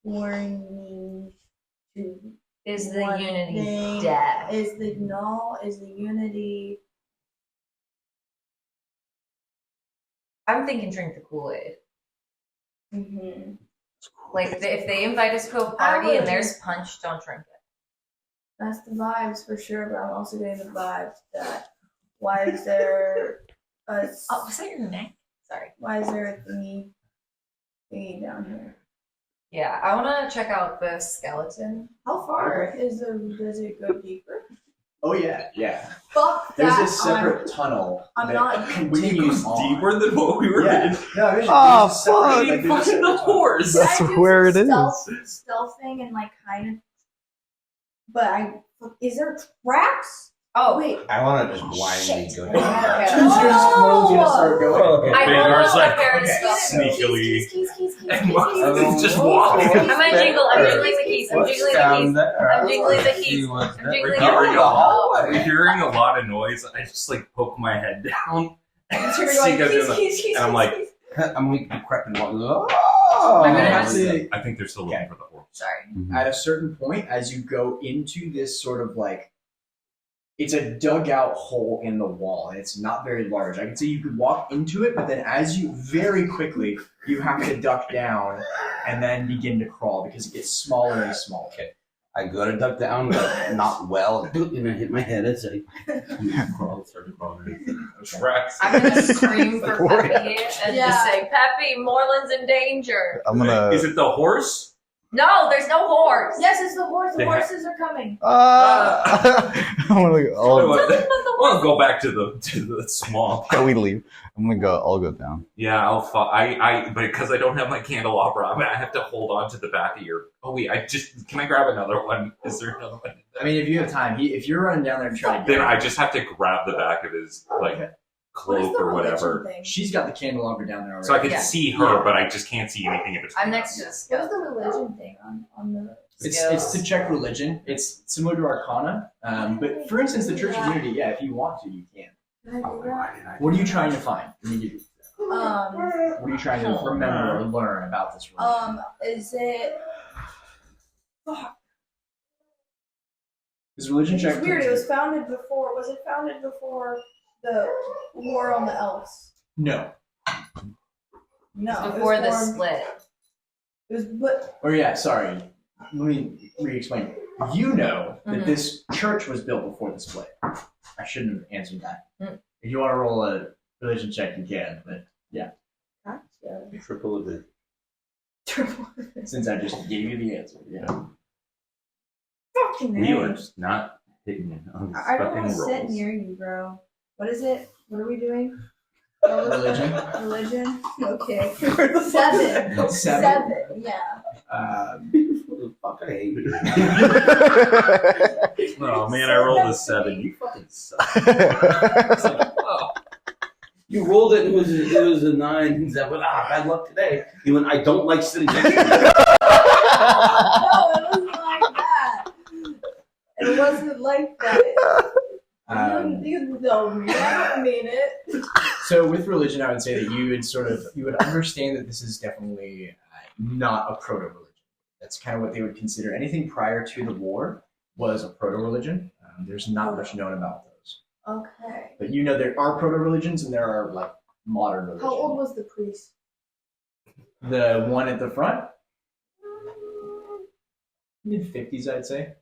conforming to Is the one unity thing. dead? Is the unity? I'm thinking drink the Kool-Aid. Mm-hmm. Like, if they invite us to a party and there's punch, don't drink it. That's the vibes for sure, but I'm also getting the vibes that why is there a Oh, was that your neck? Sorry. why is there a thingy down here? Yeah, I want to check out the skeleton. How far does it go deeper? Oh yeah. Fuck There's that. a separate tunnel I'm that not- continues on. deeper than what we were Yeah. in. No, there's Oh, a separate, fuck. like, there's a Fucking separate the tunnel. horse. That's Can I do where some it is. stealthing and like kind of. But is there traps? Oh, Wait. I want to just blindly Shit. go Okay. down. Morlan's gonna start going. I Big don't know R's what like, there is. okay. Sneakily. Keys. And Marlon's just walking. I'm gonna jingle. I'm jingling the keys. I'm What's jingling the down keys. there? I'm jingling the See keys. what's I'm there. jingling We're the hearing, keys. we're hearing a lot of noise. I just like poke my head down and see guys doing that. Keys. And I'm like, I'm like prepping one. I'm gonna have to- I think they're still looking for the horse. Sorry. At a certain point, as you go into this sort of like, it's a dugout hole in the wall, and it's not very large. I can say you could walk into it, but then as you very quickly, you have to duck down and then begin to crawl because it gets smaller and smaller. I go to duck down, but not well. And I hit my head. It's like, Start crawling. Tracks. I'm gonna scream for Peppy and Yeah. just say, Peppy, Moreland's in danger. I'm gonna. Is it the horse? No, there's no horse. Yes, it's the horse. The They horses are coming. I'm gonna. We'll go back to the swamp. Can we leave? I'm gonna go. I'll go down. Yeah, but because I don't have my candelabra, I have to hold on to the back of your. Oh wait, can I grab another one? Is there another one? I mean, if you have time, if you're running down there and trying to Then get I just have to grab the back of his cloak or whatever, she's got the candelabra down there already. so I can Yeah. see her, but I just can't see anything in between. I'm next to the What was skeleton. the religion thing on the? It's to check religion. It's similar to Arcana. But for instance, the Church of Unity, yeah, if you want to, you can. Can I do that? What are you trying to find? What Um, are you trying to remember or learn about this religion? is it? Fuck. This religion It's check. weird. It was founded before. Was it founded before the war on the elves? No. No. it was Before the formed- split. It was, but Or yeah, sorry. Let me re-explain. You know that Mhm. this church was built before the split. I shouldn't have answered that. Mm. If you want to roll a religion check, you can. But gotcha. triple of it. since I just gave you the answer, yeah. Fucking We were A. just not hitting on I don't fucking want to sit rolls. near you, bro. What is it? What are we doing? Religion. Religion. Okay. 7. 7. Yeah. Fuck, I hate you. Oh man, I rolled a 7. You fucking suck. Oh. You rolled it. It was a 9. He said, "Well, bad luck today." He went, "I don't like sitting next to you." No, it wasn't like that. It wasn't like that. You know me. I don't mean it. So with religion, I would say that you would understand that this is definitely not a proto-religion. That's kind of what they would consider. Anything prior to the war was a proto-religion. There's not much known about those. Okay. But you know there are proto-religions and there are like modern religions. How old was the priest? The one at the front? Mid-50s, I'd say.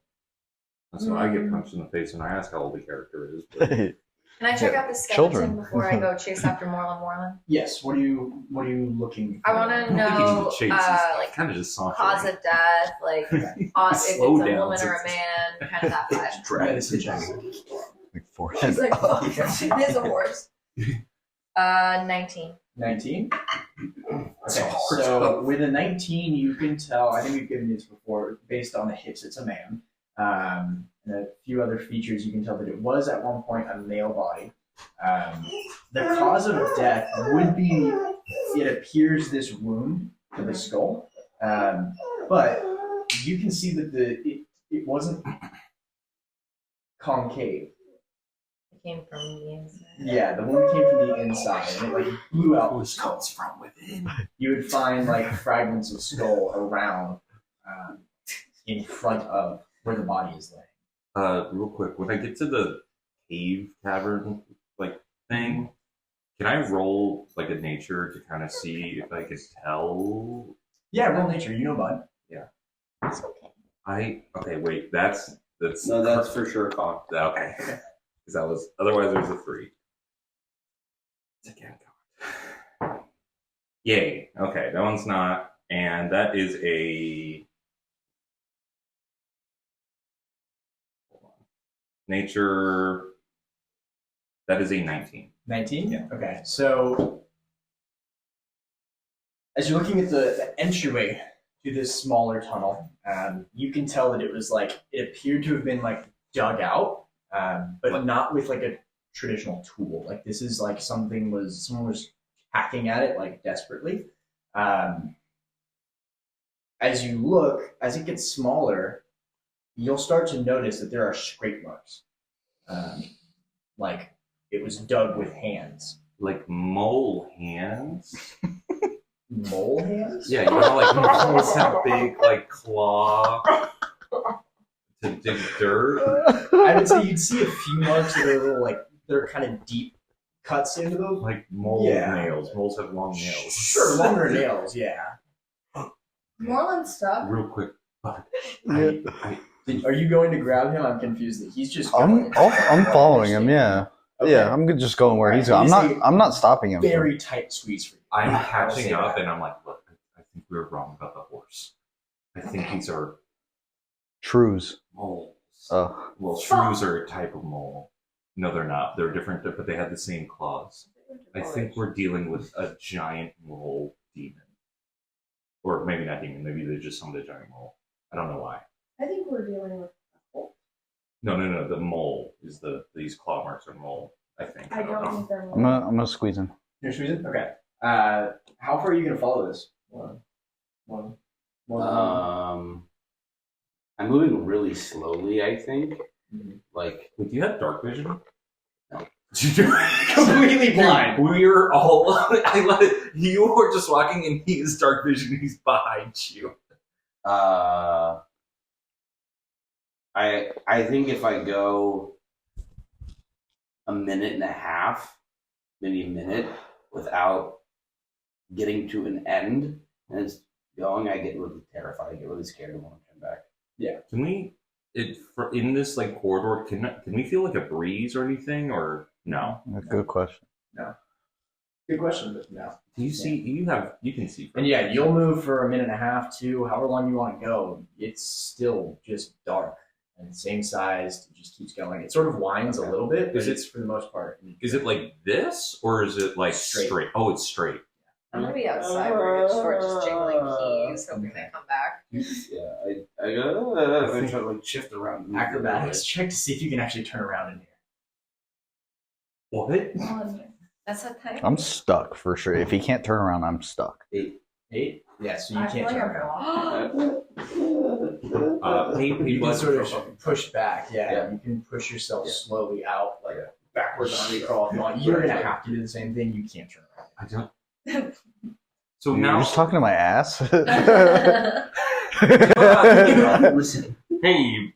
That's why I get punched in the face when I ask how old the character is. But Can I check out the skeleton Children. before I go chase after Moreland? Yes. What are you looking I for? want to I don't think know, you should chase. It's like, kind of just sauntering. cause of death, like, if it's a Slow down, woman or a it's- man, kind of that vibe. Medicine check. Like forehead. She's like, fuck, it is a horse. 19. 19? Okay, so with a 19, you can tell, I think we've given this before, based on the hips, it's a man. And a few other features, you can tell that it was at one point a male body. The cause of death would be, it appears this wound to the skull, but you can see that it wasn't concave. It came from the inside. Yeah, the wound came from the inside, and it like blew out the skull. Comes from within. You would find like fragments of skull around, in front of where the body is laying. Real quick, when I get to the cave cavern like thing, can I roll like a nature to kind of see if I can tell? Yeah, roll nature. You know, bud. It's okay. Okay, wait, that's No, that's for sure con. okay. Because that was otherwise there's a 3. It's again God. Yay. Okay, that one's not, and that is a hold on. Nature. That is a 19. 19? Yeah. Okay, so as you're looking at the entryway to this smaller tunnel, you can tell that it appeared to have been like dug out, but not with like a traditional tool. Like this is like someone was hacking at it like desperately. As you look, as it gets smaller, you'll start to notice that there are scrape marks. Like it was dug with hands. Like mole hands. Mole hands? Yeah, you know, like moles have big like claw to dig dirt. I would say you'd see a few marks that are a little like they're kind of deep cuts into them. Like mole Yeah. nails. Moles have long nails. Sure, longer nails, yeah. Moreland stuff. Real quick. Yeah. Are you going to grab him? I'm confused. He's just I'm following him. Yeah. Okay. Yeah, I'm just going where he's Alright, going. it is I'm not stopping him. very tight squeeze for you. I'm I'll catching say up that. and I'm like, look, I think we were wrong about the horse. I think these are Shrews. moles. Oh. Well, shrews are a type of mole. No, they're not. They're different, but they have the same claws. I think we're dealing with a giant mole demon. Or maybe not demon, maybe they just summoned a giant mole. I don't know why. I think we're dealing with. No. The mole is these claw marks are mole, I think. I don't know. think they're. I'm gonna squeeze him. You're squeezing? Okay. How far are you going to follow this? One. I'm moving really slowly. I think. Mhm. Like Wait, do you have dark vision? No. Completely blind. We're all. You were just walking and he is dark vision. He's behind you. I think if I go a minute and a half, maybe a minute, without getting to an end, and it's going, I get really terrified. I get really scared and want to turn back. Can we? In this like corridor, can we feel like a breeze or anything, or no? Good question. Good question, but no. Do you see? You can see. And yeah, you'll move for a minute and a half, two, however long you want to go. It's still just dark and same size. It just keeps going. It sort of winds a little bit, but it's for the most part. Is it like this, or is it like straight? Oh, it's straight. I'm gonna be outside where you're sort of just jingling keys, hoping they come back. Yeah, I try to like shift around. Acrobatics check to see if you can actually turn around in here. What? That's a thing. I'm stuck for sure. If he can't turn around, I'm stuck. 8? Yeah, so you I can't feel like turn around. You can sort of push back. Yeah, you can push yourself slowly out, like a backwards army crawl if you want. You're gonna have to do the same thing. You can't turn around. I don't. So You're now, just talking to my ass. Listen, hey,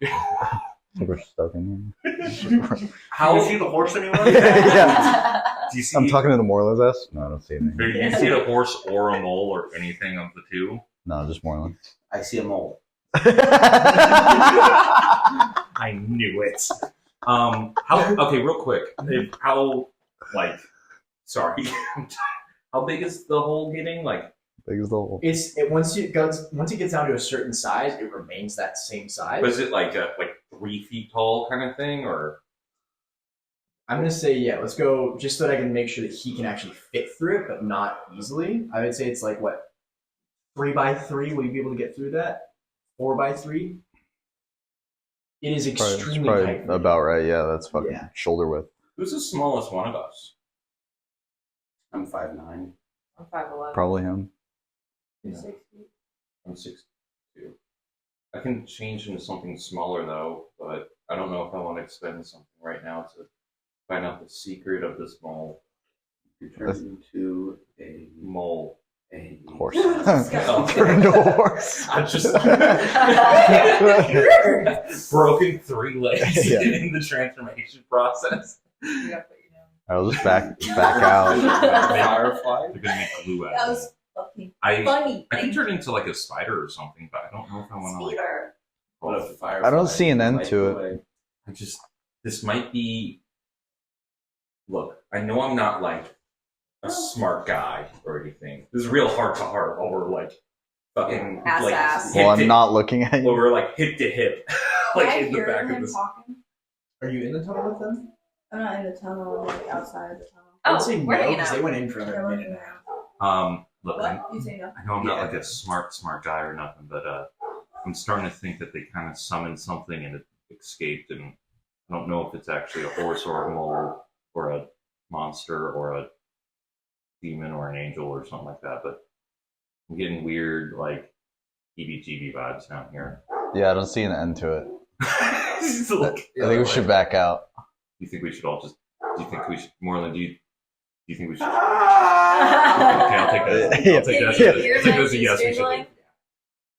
We're stuck in here. how do you see the horse anywhere? Yeah. do you see? I'm talking to the Moreland's ass. No, I don't see anything. Do you see a horse or a mole or anything of the two? No, just Moreland. I see a mole. I knew it. Okay, real quick. Sorry. How big is the hole getting? Like, Big as the hole. Once it gets down to a certain size, it remains that same size. was it like 3 feet tall kind of thing, or? I'm gonna say let's go just so that I can make sure that he can actually fit through it, but not easily. I would say it's like what, 3x3? Will you be able to get through that? 4x3? It is extremely Probably tight. about right. Yeah, that's fucking Yeah. shoulder width. Who's the smallest one of us? I'm 5'9". I'm 5'11". Probably him. Yeah. I'm 6'2". I can change into something smaller though, but I don't know if I want to expend something right now to find out the secret of this mole. You turn into a Mole. Horse. Oh. Turn into a horse. I just broken 3 legs Yeah. in the transformation process. You gotta put your name. I'll just back out. firefly. They're gonna make glue That out of was it. fucking I funny. can turn into like a spider or something, but I don't know if I want to like. Speeder. What a firefly. I don't see an end Light to it. away. I just this might be. Look, I know I'm not like a smart guy or anything. This is real heart to heart over like fucking Ass like ass. hip Well, to- I'm not looking at you. over like hip to hip, like Can I in the hear back of him this. talking? Are you in the tunnel with them? I'm not in the tunnel. I'm like outside of the tunnel. I would Oh, say we're no, hanging because out. they went in for another Yeah, we're minute and a hanging half. Look, What? You say no? I know I'm not Yeah. like a smart guy or nothing, but I'm starting to think that they kind of summoned something and it escaped, and I don't know if it's actually a horse or a mole or a monster or a demon or an angel or something like that. But I'm getting weird like EBGB vibes down here. Yeah, I don't see an end to it. Look, I think we should back out. You think we should all just? Do you think we should? Moreland, do you think we should? Okay, Okay, I'll take that. Yeah. I'll take that. Yeah. I'll take that as a yes. We should. leave.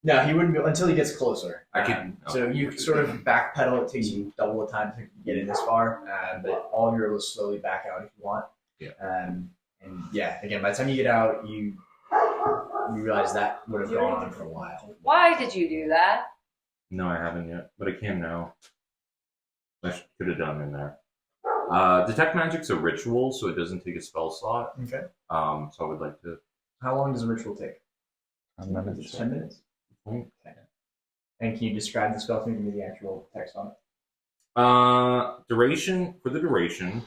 No, he wouldn't be until he gets closer. I can- So you sort of backpedal. It takes you double the time to get in this far, but all of you are able to slowly back out if you want. Yeah. And yeah, again, by the time you get out, you realize that would have gone on for a while. Why did you do that? No, I haven't yet, but I can now. I could have done in there. Detect magic's a ritual, so it doesn't take a spell slot. Okay. So I would like to. How long does a ritual take? 10 minutes. 10 minutes. Okay. And can you describe the spell to me? Give me the actual text on it. Duration for the duration.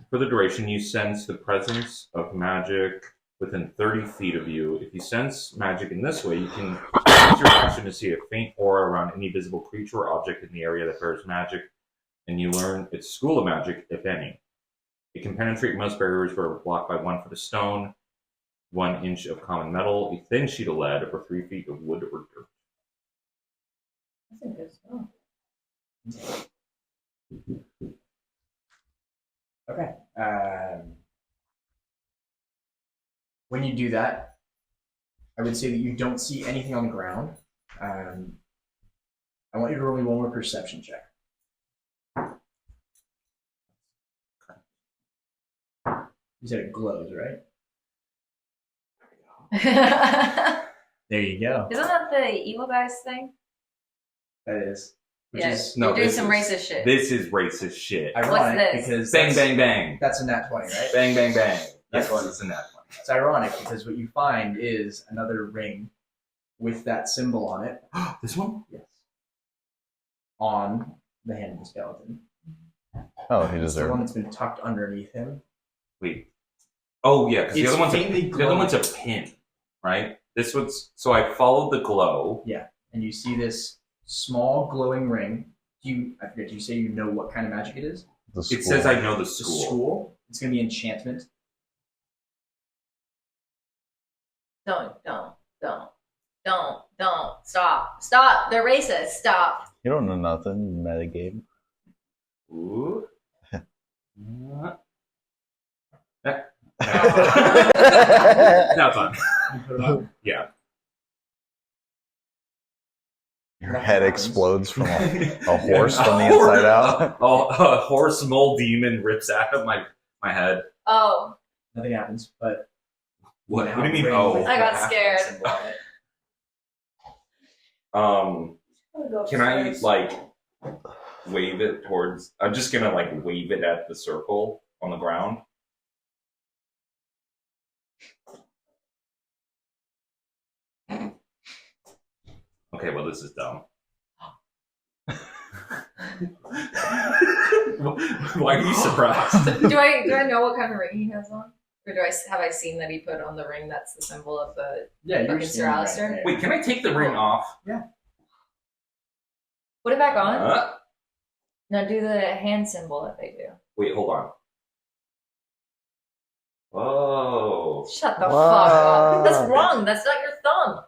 For the duration, you sense the presence of magic within 30 feet of you. If you sense magic in this way, you can use your action to see a faint aura around any visible creature or object in the area that bears magic, and you learn its school of magic, if any. It can penetrate most barriers where blocked by 1 foot of stone, 1 inch of common metal, a thin sheet of lead, or 3 feet of wood or dirt. That's a good spell. Okay. When you do that, I would say that you don't see anything on the ground. I want you to roll me one more perception check. You said it glows, right? Isn't There you go. that the evil guys thing? That is. Which Yeah. is No, You're doing this some is- racist shit. This is racist shit. ironic this? because Bang, that's, bang, bang. that's a nat 20, right? Bang, bang, bang. That's Yes. one. It's a nat 20. It's ironic because what you find is another ring with that symbol on it. This one? Yes. On the hand of the skeleton. Oh, he It's the one deserved it. that's been tucked underneath him. Wait. Oh yeah, because the It's other one's faintly the other one's a glowing. pin, right? This one's so I followed the glow. And you see this small glowing ring. I forget, do you say you know what kind of magic it is? The It school. says I know the It's a school. school. It's going to be enchantment. Don't. Stop. They're racist. Stop. You don't know nothing. Metagame. Ooh. Your Now it's on. You put it on. Yeah. head explodes from a horse Yeah. from the inside out. A horse mole demon rips out of my head. Oh, Nothing happens, but What? now What do you mean? ring Oh. with I the got half scared. symbol on it. Can I like wave it towards? I'm just gonna like wave it at the circle on the ground. Okay, well this is dumb. Why are you surprised? do I know what kind of ring he has on, or have I seen that he put on the ring that's the symbol of the? Yeah, you're Fucking Sir standing right Alistair? there. Wait, can I take the ring off? Put it back on. Uh, Now do the hand symbol that they do. wait, hold on. Oh. Shut the fuck Wow. up. That's wrong. That's not your thumb.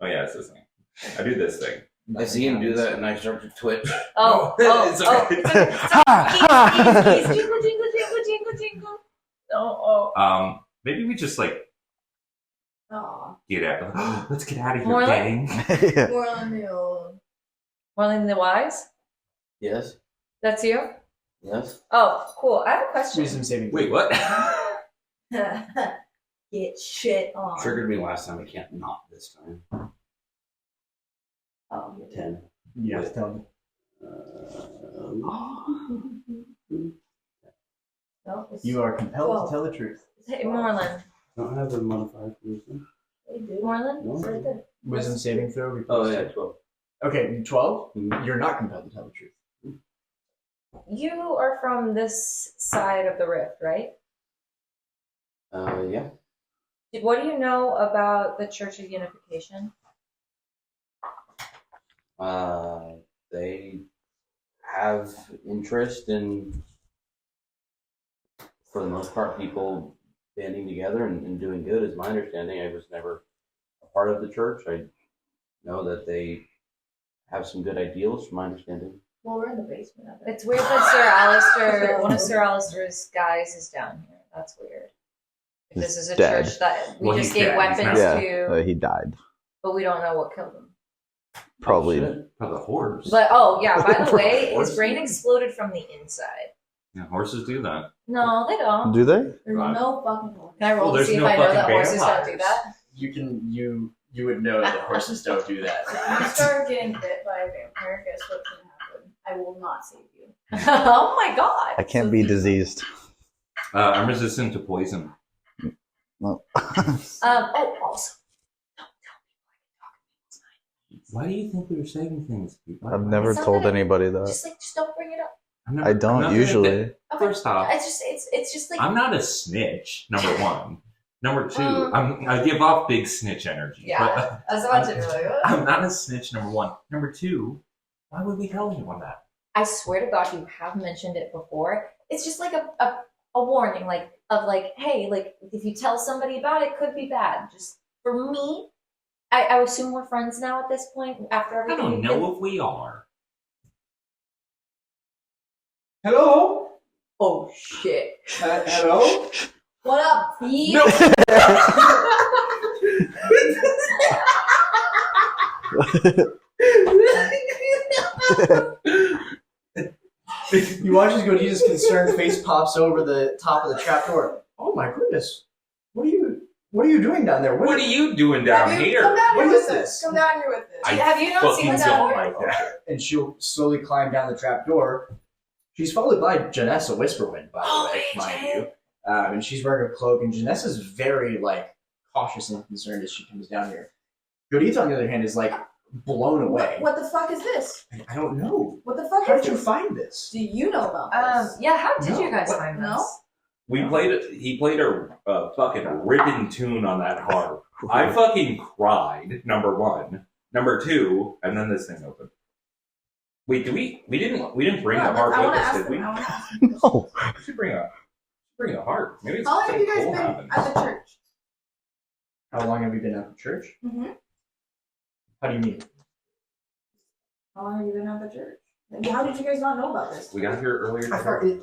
Oh yeah, it's this thing. I do this thing. I see him do that, and I start to twitch. Oh, No, oh, it's oh. okay. It's okay. Keys. Jingle, jingle, jingle, jingle, jingle. Oh. Maybe we just like Aw. get out. Let's get out of here, More like- gang. Yeah. More on the old. Marlene the Wise? Yes. That's you? Yes. Oh, cool. I have a question. Wisdom saving. Wait, what? Get shit on. Triggered me last time. I can't not this time. Oh, you're 10. You have to tell me. No, it's- You are compelled Well. to tell the truth. Hey, Moreland. Don't have the modifier for wisdom. They do. Moreland? No. It's right there. Wisdom saving throw. Oh yeah, 12. Okay, 12. Mhm. You're not compelled to tell the truth. You are from this side of the rift, right? Yeah. What do you know about the Church of Unification? They have interest in, for the most part, people banding together and doing good, is my understanding. I was never a part of the church. I know that they have some good ideals, from my understanding. Well, we're in the basement of it. It's weird that Sir Alistair, one of Sir Alistair's guys is down here. That's weird. If this is a Dead. church that we Well, just he's gave dead. He's weapons not- to, He died. but we don't know what killed him. Probably. Oh, shit. Oh, the horse. But oh yeah, by the way, his Horses. brain exploded from the inside. Yeah, horses do that. No, they don't. Do they? There's Right. no fucking hole. Can I roll Well, to there's see if no I know that fucking horses don't do vampires. that? You would know that horses don't do If you that. start getting bit by a vampire, guess what's gonna happen? I will not save you. Oh my god. I can't be diseased. I'm resistant to poison. Well, Oh, also, Why do you think we were saving things? I've never It's not told that I- anybody that. just don't bring it up. I don't usually. Okay. First off, It's just like I'm not a snitch. Number one. Number two, Um, I give off big snitch energy. yeah. I was about to be like, But I'm not a snitch. Number one. Number two, why would we tell anyone that? I swear to God, you have mentioned it before. It's just like a warning, like of like, hey, like if you tell somebody about it, could be bad. Just for me, I assume we're friends now at this point after I everything. don't we've know been- if we are. Hello? Oh shit! Hello? What up? You- You watch as Godita's concerned face pops over the top of the trapdoor. Oh my goodness. What are you doing down there? What are you doing down Have you- here? Come down here What with is this. this? Come down here with this. I Have you not seen fucking this don't before? like that. And she'll slowly climb down the trapdoor. She's followed by Janessa Whisperwind, by the way, mind you. And she's wearing a cloak, and Janessa's very cautious and concerned as she comes down here. Godita, on the other hand, is blown away. What the fuck is this? I don't know. What the fuck How is did you this? find this? Do you know about this? Yeah. How did No. you guys What? find No? this? He played a fucking ripping tune on that harp. I fucking cried, number one. Number two, and then this thing opened. Wait, we didn't bring Yeah, the harp I with wanna us, ask did them. we? I wanna ask them. No. We should bring a harp. Maybe it's How long have something you guys cool been happens. at the church? How long have you been at the church? Mm-hmm. How do you mean? How long have you been at the church? How did you guys not know about this? We got here earlier I thought today.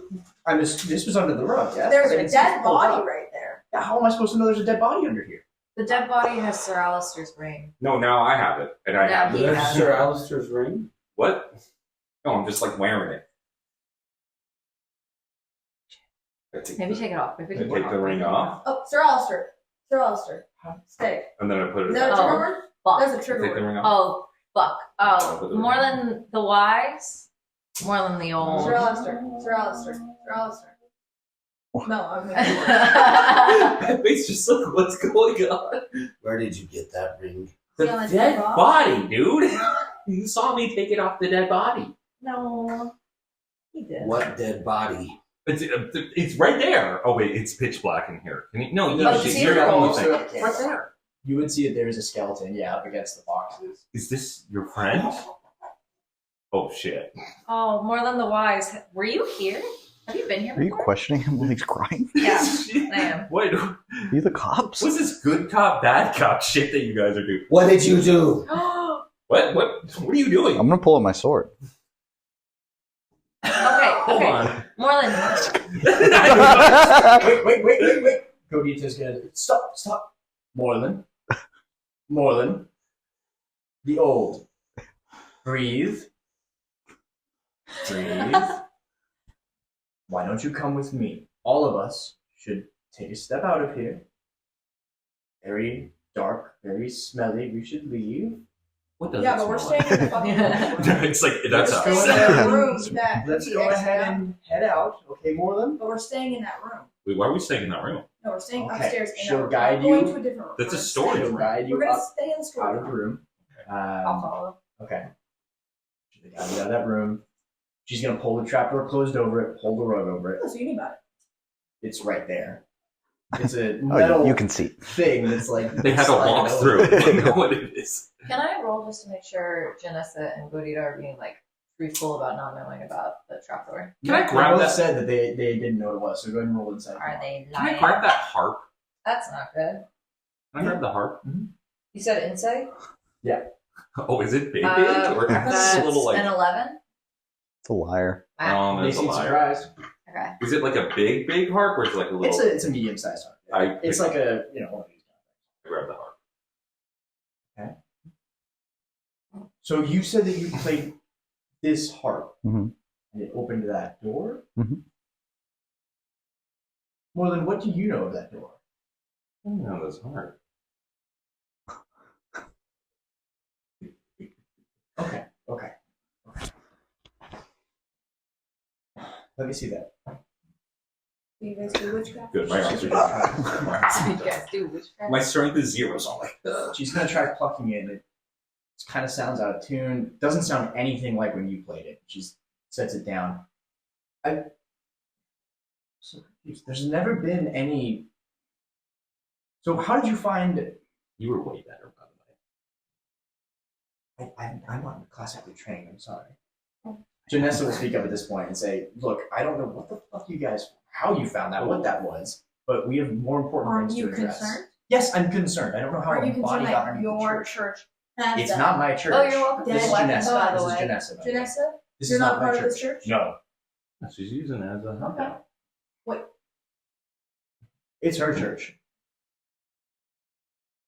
this was under the rug, yeah? There's I a didn't see it dead pulled body up. right there. Yeah, how am I supposed to know there's a dead body under here? The dead body has Sir Alistair's brain. No, now I have it. And I Now have he it. has Sir Alistair's ring? What? No, I'm just wearing it. Maybe take it off. Maybe Take the ring off, Oh, Sir Alistair. Sir Alistair. Stay. and then I put it Is that a back. Oh. trigger word? Fuck. There's a trigger Take the word. ring off. Oh, fuck. Put Oh, the more ring than the wise, more than the old. Sir Alistair. Sir Alistair. Sir Alistair. No, I'm gonna My face just like, what's going on? Where did you get that ring? The See on the dead dead body, dude. You saw me take it off the dead body. No, he did. What dead body? It's right there. Oh wait, it's pitch black in here. Can you? No, No, you she's see here. your own Oh, thing. so- It's right there. You would see that there's a skeleton, up against the boxes. Is this your friend? Oh shit. Oh, more than the wise. Were you here? Have you been here Are you before? questioning him while he's crying? Yeah, I am. Wait, Are you the cops? what's this good cop, bad cop shit that you guys are doing? What did you do? What are you doing? I'm gonna pull out my sword. Hold Okay. on. Moreland. Wait. Godita's gonna stop. Moreland. The old. Breathe. Why don't you come with me? All of us should take a step out of here. Very dark, very smelly. We should leave. What does Yeah, it but we're smell staying in the fucking room. It's like that's Let's We're go staying ahead. in that room that Let's he go exited ahead out. and head out. Okay, Moreland? But we're staying in that room. Wait, why are we staying in that room? No, we're staying Okay, upstairs in she'll that room. guide We're going you. to a different room. That's a We're storage She'll staying- guide We're you gonna up stay in the storage out of the room. room. I'll follow. Okay. She'll guide you out of that room. She's gonna pull the trapdoor closed over it, pull the rug over it. Oh, so you knew about it. It's right there. It's a Oh, metal you can see. thing that's like They had to sliding walk over. through. They know what it is. Can I roll just to make sure Janessa and Godita are being like truthful about not knowing about the trapdoor? Can I They grab both that? said that they didn't know what it was, so go ahead and roll inside. Are they Can I lying? grab that harp? That's not good. Can I grab the harp? You said insight? Oh, is it big? Or That's it's a little like. an 11? It's a liar. Ah, They That's a seem liar. surprised. okay. Is it like a big harp, or is it like a little? It's a medium sized harp. It's like a one of these. I grab the harp. So you said that you played this harp, Mhm. and it opened that door. Mhm. More than what do you know of that door? No, that's hard. Okay. Let me see that. Do you guys do witchcraft? Good. My arms are So you guys do witchcraft? My strength is 0, so I'm like, ugh. She's gonna try plucking it. It kind of sounds out of tune. Doesn't sound anything like when you played it. She sets it down. I'm so confused. There's never been any. So how did you find? You were way better, by the way. I'm not classically trained. I'm sorry. Janessa will speak up at this point and say, "Look, I don't know what the fuck you guys, how you found that, what that was, but we have more important Aren't things you to address." concerned? Yes, I'm concerned. I don't know how Are a you body concerned got that underneath the your church. church has It's that? not my church. Oh, you're welcome. This is Dead Janessa. by the This is way. Janessa. by the way. Janessa? This You're is not my part of this church? No, She's using it as a help. Okay. Wait. it's her church.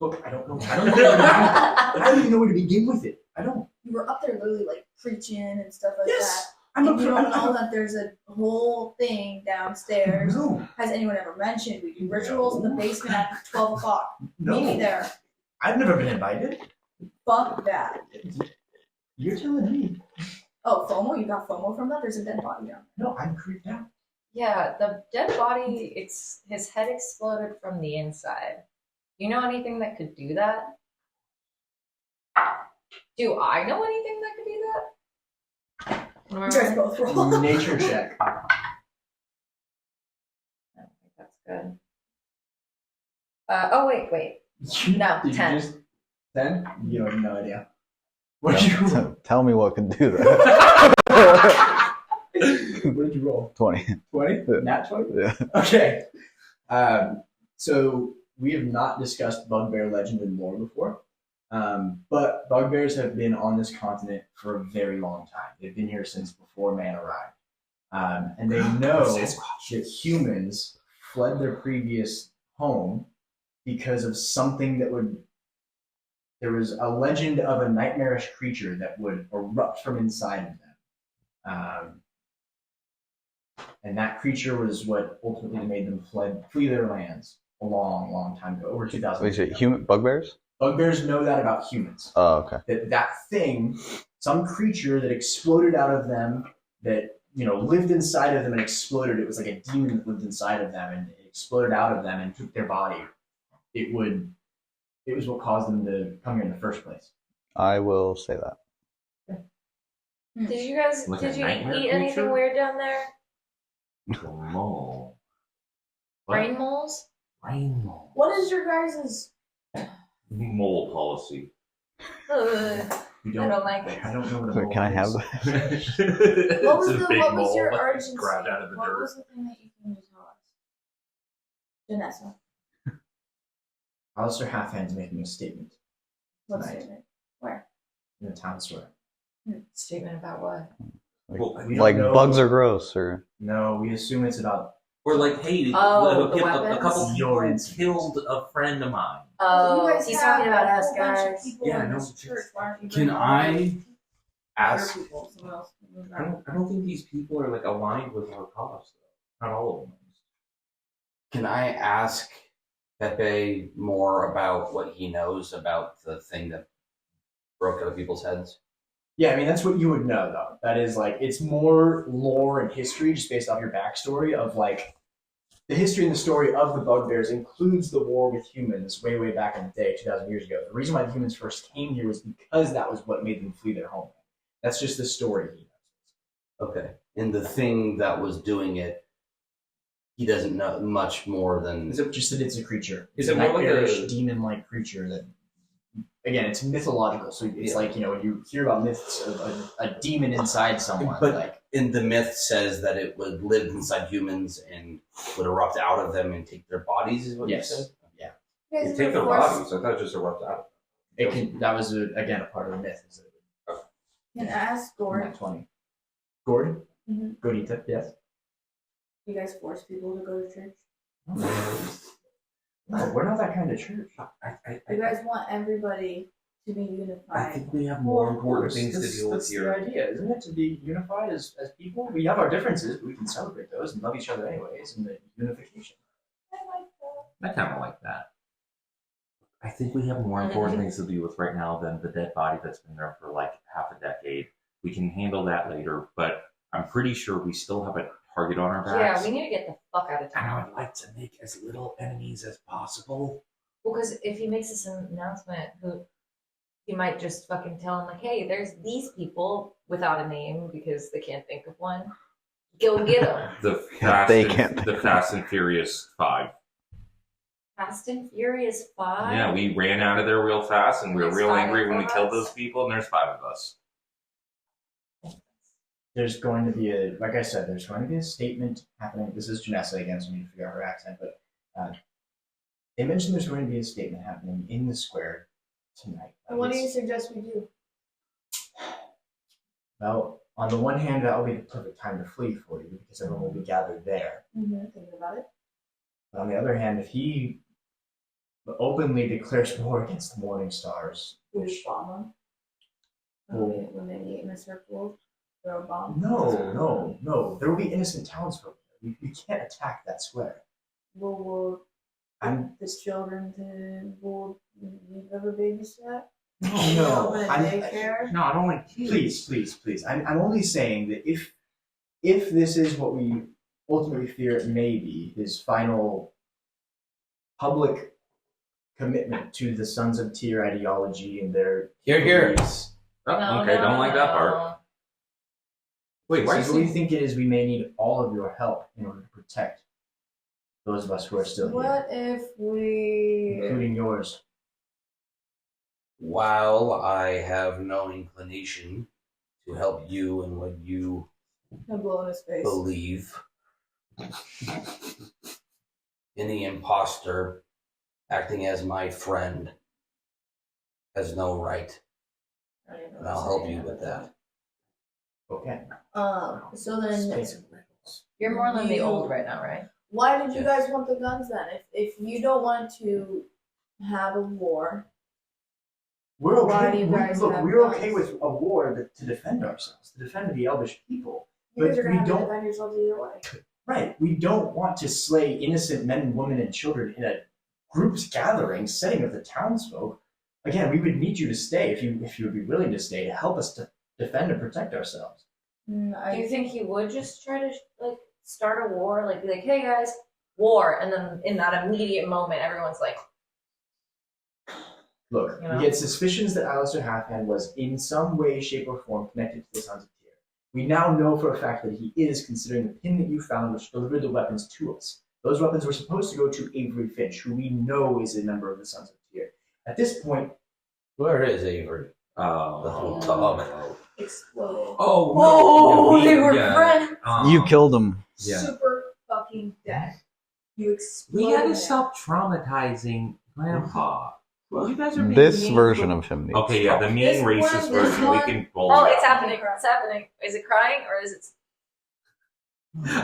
Look, I don't know. I don't even know where to begin with it. I don't. You were up there literally like preaching and stuff like Yes, that. I'm And you don't know I'm that there's a whole thing downstairs. No, Has anyone ever mentioned we do rituals in the basement at 12 o'clock? Meet me no. there. I've never been invited. Fuck that. You're telling me. Oh, FOMO? You got FOMO from that? There's a dead body down No, I'm creeped out. Yeah, the dead body, his head exploded from the inside. You know anything that could do that? Do I know anything that could do that? there. You guys both roll. Nature check. I don't think that's good. Oh, wait. No, Did you 10. just 10? You have no idea. What did you roll? Tell me what can do that. What did you roll? 20. 20? Yeah. Nat 20? Yeah. Okay. So we have not discussed bugbear legend and lore before, but bugbears have been on this continent for a very long time. They've been here since before man arrived. And they know that humans fled their previous home because of something that would. There was a legend of a nightmarish creature that would erupt from inside of them. And that creature was what ultimately made them flee their lands a long, long time ago, over 2,000 Wait, years ago. human bugbears? Bugbears know that about humans. Oh, okay. That thing, some creature that exploded out of them, that lived inside of them and exploded. It was like a demon that lived inside of them and it exploded out of them and took their body. It was what caused them to come here in the first place. I will say that. Did you guys Like a eat nightmare anything creature? weird down there? Mole. Brain moles? Rain What is your guys' mole policy. Ugh. We I don't like it. I don't know what a mole Can I have is. that? What was It's a the big what was mole your that urgency? grabbed out of the What dirt. was the thing that you came to tell us? Janessa, Alistair Halfhand's making a statement what Tonight. statement? Where? in the town square. Statement about what? Well, We don't Like know- bugs are gross, or No, we assume it's about or like, hey, Oh, the a weapons? couple Your people incidents. killed a friend of mine. Oh, You guys he's have talking about a us, whole bunch of guys. people Yeah, in no, this church. Why aren't you Can bringing I your ask? people? Someone else can move I on. don't think these people are like aligned with our cause though. Not all of them. Can I ask Pepe more about what he knows about the thing that broke out of people's heads? Yeah, I mean that's what you would know though. That is like it's more lore and history just based off your backstory of like the history and the story of the bugbears includes the war with humans way back in the day, 2,000 years ago. The reason why the humans first came here was because that was what made them flee their home. That's just the story he knows. Okay. And the thing that was doing it, he doesn't know much more than. Is it just that it's a creature? Is It's it a more like nightmarish a- demon-like creature that? Again, it's mythological, so it's Yeah. like when you hear about myths of a demon inside someone, But- like In the myth says that it would live inside humans and would erupt out of them and take their bodies. Is what Yes. you said. You They guys take ever their forced- bodies. I thought it just erupt out. it can. That was again a part of the myth. Is that Can I ask Gord? Not 20. Gordon? Mhm. Gordita, yes. You guys force people to go to church? No, we're not that kind of church. You guys want everybody to be I unified. think we have more important things to deal with That's here. the idea, isn't it? To be unified as people. We have our differences, but we can celebrate those and love each other anyways, and the unification. I like that. I kind of like that. I think we have more important things to deal with right now than the dead body that's been there for like half a decade. We can handle that later, but I'm pretty sure we still have a target on our Yeah, backs. we need to get the fuck out of And I town. would like to make as little enemies as possible. Because if he makes this announcement, he might just fucking tell him like, "Hey, there's these people without a name because they can't think of one. Go get them." The Fast, They and, can't. the Fast and Furious 5. Fast and Furious 5. Yeah, we ran out of there real fast, and we were There's real 5 angry when we of killed us? those people, and there's 5 of us. There's going to be like I said, there's going to be a statement happening. This is Janessa again, so I need to figure out her accent, but they mentioned there's going to be a statement happening in the square tonight. And what do you suggest we do? Well, on the one hand, that will be the perfect time to flee for you because everyone will be gathered there. Thinking about it. But on the other hand, if he openly declares war against the Morning Stars, We just bomb them. Well- When they meet in a circle, throw a bomb. no, there will be innocent townsfolk. We can't attack that square. We'll I'm the children to will you've ever babysat? no, Open a I'm, daycare. No, I don't like please. I'm only saying that if this is what we ultimately fear it may be, his final public commitment to the Sons of Tyr ideology and their Here. beliefs, Oh, okay, don't like that part. Wait, why so is what we he? think it is, we may need all of your help in order to protect those of us who are still here, What if we including yours. While I have no inclination to help you in what you no blow in his face? believe, any imposter acting as my friend has no right, I don't even know and what I'll to help say you about with that. Okay. So then, Space and riddles. You're more than the old right now, right? why did you Yes. guys want the guns then? If you don't want to have a war, We're okay. Why do you guys Look, have we're guns? okay with a war to defend ourselves, to defend the Elvish people. you guys But are gonna we have to don't- defend yourselves either way. Right. We don't want to slay innocent men, women, and children in a group's gathering setting of the townsfolk. Again, we would need you to stay if you would be willing to stay to help us to defend and protect ourselves. Do you think he would just try to like start a war, like be like, "Hey guys, war," and then in that immediate moment, everyone's like, Look, You know? we get suspicions that Alistair Halfhand was in some way, shape, or form connected to the Sons of Tyr. We now know for a fact that he is, considering the pin that you found, which delivered the weapons to us. Those weapons were supposed to go to Avery Finch, who we know is a member of the Sons of Tyr. At this point, Where is Avery? The whole dog. Exploded. Oh, Oh, no. they were Yeah. friends. You killed him. Yeah. Super fucking dead. You We exploded. gotta it. stop traumatizing Grandpa. You guys are being This mean. version of him needs Okay, yeah, the mean This racist one, this version. We one. can bully. Oh, it's out. happening. It's happening. Is it crying or is it?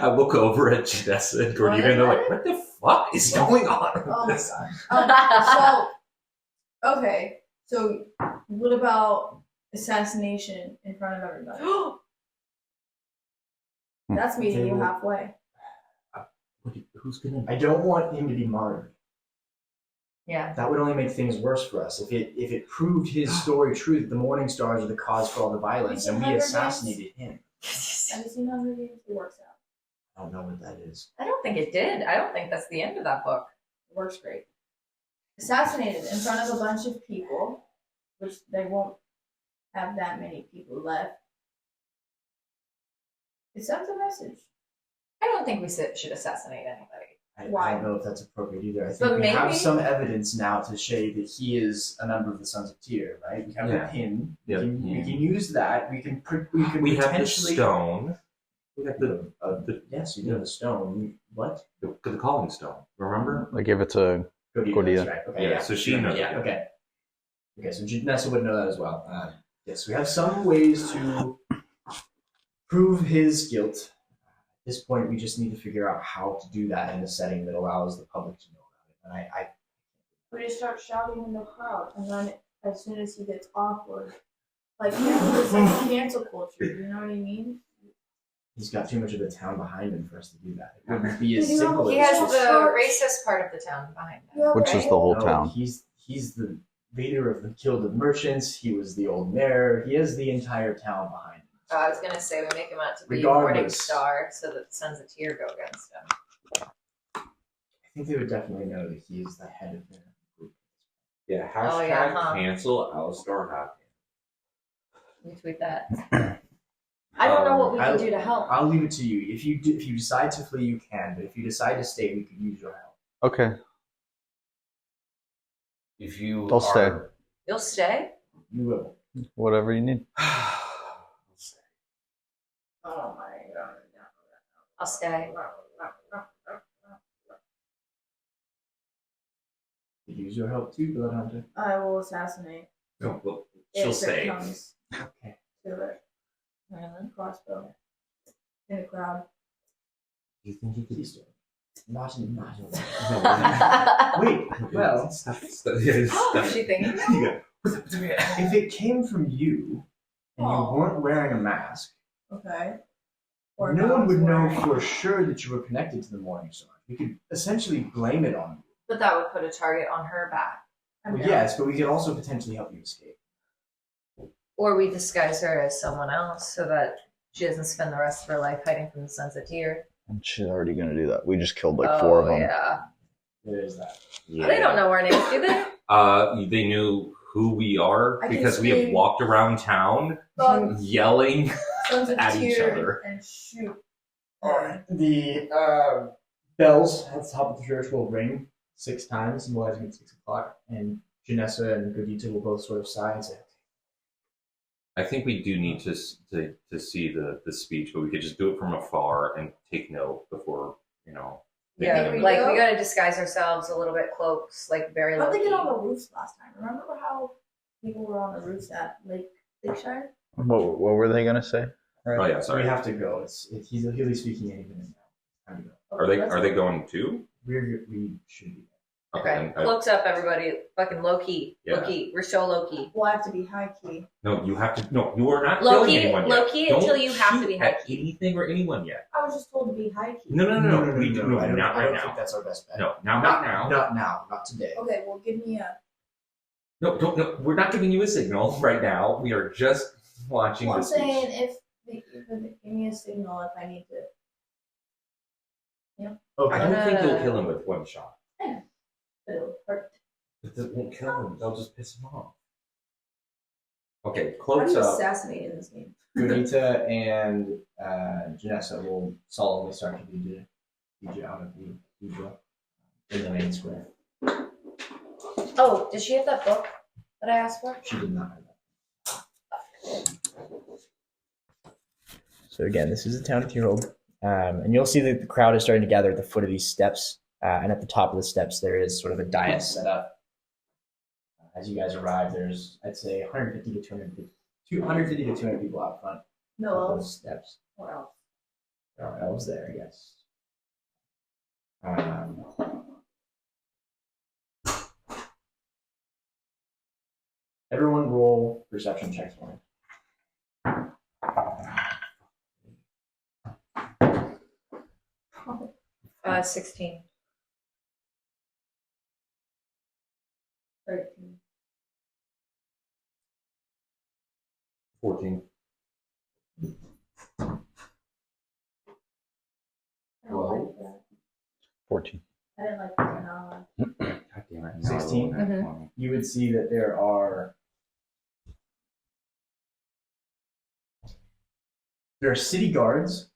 I look over at Janessa and Gordita and they're like, what the fuck is going on? with Oh my this? god. So, okay. So, what about assassination in front of everybody? That's meeting you halfway. Who's gonna? I don't want him to be martyred. Yeah. That would only make things worse for us. If it proved his story true, that the Morning Stars are the cause for all the violence, and we Hunger assassinated him. Have you seen Hunger Games? It works out. I don't know what that is. I don't think it did. I don't think that's the end of that book. It works great. Assassinated in front of a bunch of people, which they won't have that many people left. It sends a message. I don't think we should assassinate anybody. Why? I don't know if that's appropriate either. I think But we have maybe- some evidence now to show that he is a member of the Sons of Tyr, right? We have Yeah. the pin. Yeah. We can use that. We can We have the potentially stone. We got the yes, you know the stone. What? the calling stone. Remember? I gave it to Gordita, that's Gordita. right. Okay, Yeah, so she knows. Yeah, okay. Okay, so Janessa would know that as well. Yes, we have some ways to prove his guilt. At this point, we just need to figure out how to do that in a setting that allows the public to know about it. And We just start shouting in the crowd, and then as soon as he gets awkward, like it's like cancel culture. You know what I mean? he's got too much of the town behind him for us to do that. It wouldn't be as Did you know simple He as has just, the Church. racist part of the town behind him. Yeah, Which is the whole No, town. He's the leader of the Guild of Merchants. He was the old mayor. He has the entire town behind him. I was gonna say we make him out to be Morning Regardless. Star, so that the Sons of Tyr go against him. I think they would definitely know that he is the head of their group. Yeah. Oh, yeah, huh. Cancel Alistar Hopkins. We tweet that. I don't know what we can I'll- do to help. I'll leave it to you. If you decide to flee, you can. But if you decide to stay, we could use your help. Okay, If you I'll stay. are, You'll stay? You will. whatever you need. Oh my god. I'll stay. Could use your help too, Bloodhunter. I will assassinate. No, well, if she'll it stay. comes Okay. to it. Crossbow. In the crowd. Do you think he could? Please don't. Not in No, Wait. Well, What's she thinking? if it came from you and you Oh. weren't wearing a mask, Okay. no one would know for sure that you were connected to the Morning Star. We could essentially blame it on you. But that would put a target on her back. I'm Well, down. yes, but we could also potentially help you escape. Or we disguise her as someone else so that she doesn't spend the rest of her life hiding from the Sons of Tyr. And she's already gonna do that. We just killed like 4 of them. Yeah. There is that. Yeah. They don't know our names, do they? They knew who we are I can because we have scream. walked around town Fuck yelling. Sons of At each Tyr other. and shoot. The bells at the top of the church will ring 6 times, symbolizing it's 6 o'clock, and Janessa and Gordita will both sort of sigh and say, I think we do need to see the speech, but we could just do it from afar and take note before Yeah, Here we like go. we gotta disguise ourselves a little bit cloaks, like very low How'd they key. get on the roofs last time? Remember how people were on the roofs at Lakeshire? What were they gonna say? Oh yeah, We sorry. have to go. He'll be speaking any minute now. Time to go. Are they going too? We should be. Okay, and cloaks up, everybody. Fucking low key, Yeah. low key. We're so low key. Well, I have to be high key. no, you have to. No, you are not Low killing key, anyone low yet. key Don't until you have to shoot be at high key. anything or anyone yet. I was just told to be high key. No. I Not don't, right I don't now. think that's our best bet. No, not now. Not now. Not today. Okay, well, give me a. No, don't. No, we're not giving you a signal right now. We are just watching Well, the I'm speech. saying if they give me a signal if I need to. I Okay. don't think you'll kill him with one shot. It'll hurt. But that won't kill him. They'll just piss him off. Okay, How do cloaks you up. assassinate in this game? Gordita and Janessa will solemnly start to lead you out of the cathedral in the main square. Oh, does she have that book that I asked for? She did not have that. So again, this is the town of Tierhold. And you'll see that the crowd is starting to gather at the foot of these steps. And at the top of the steps, there is sort of a dais set up. As you guys arrive, there's, I'd say, 150 to 200 people out front No of else. those steps. What else? There are elves there, yes. Everyone roll perception checks for me. 16. 13. 14. I don't like that. 14. I didn't like that. God damn it. 16? Mhm. You would see that there are city guards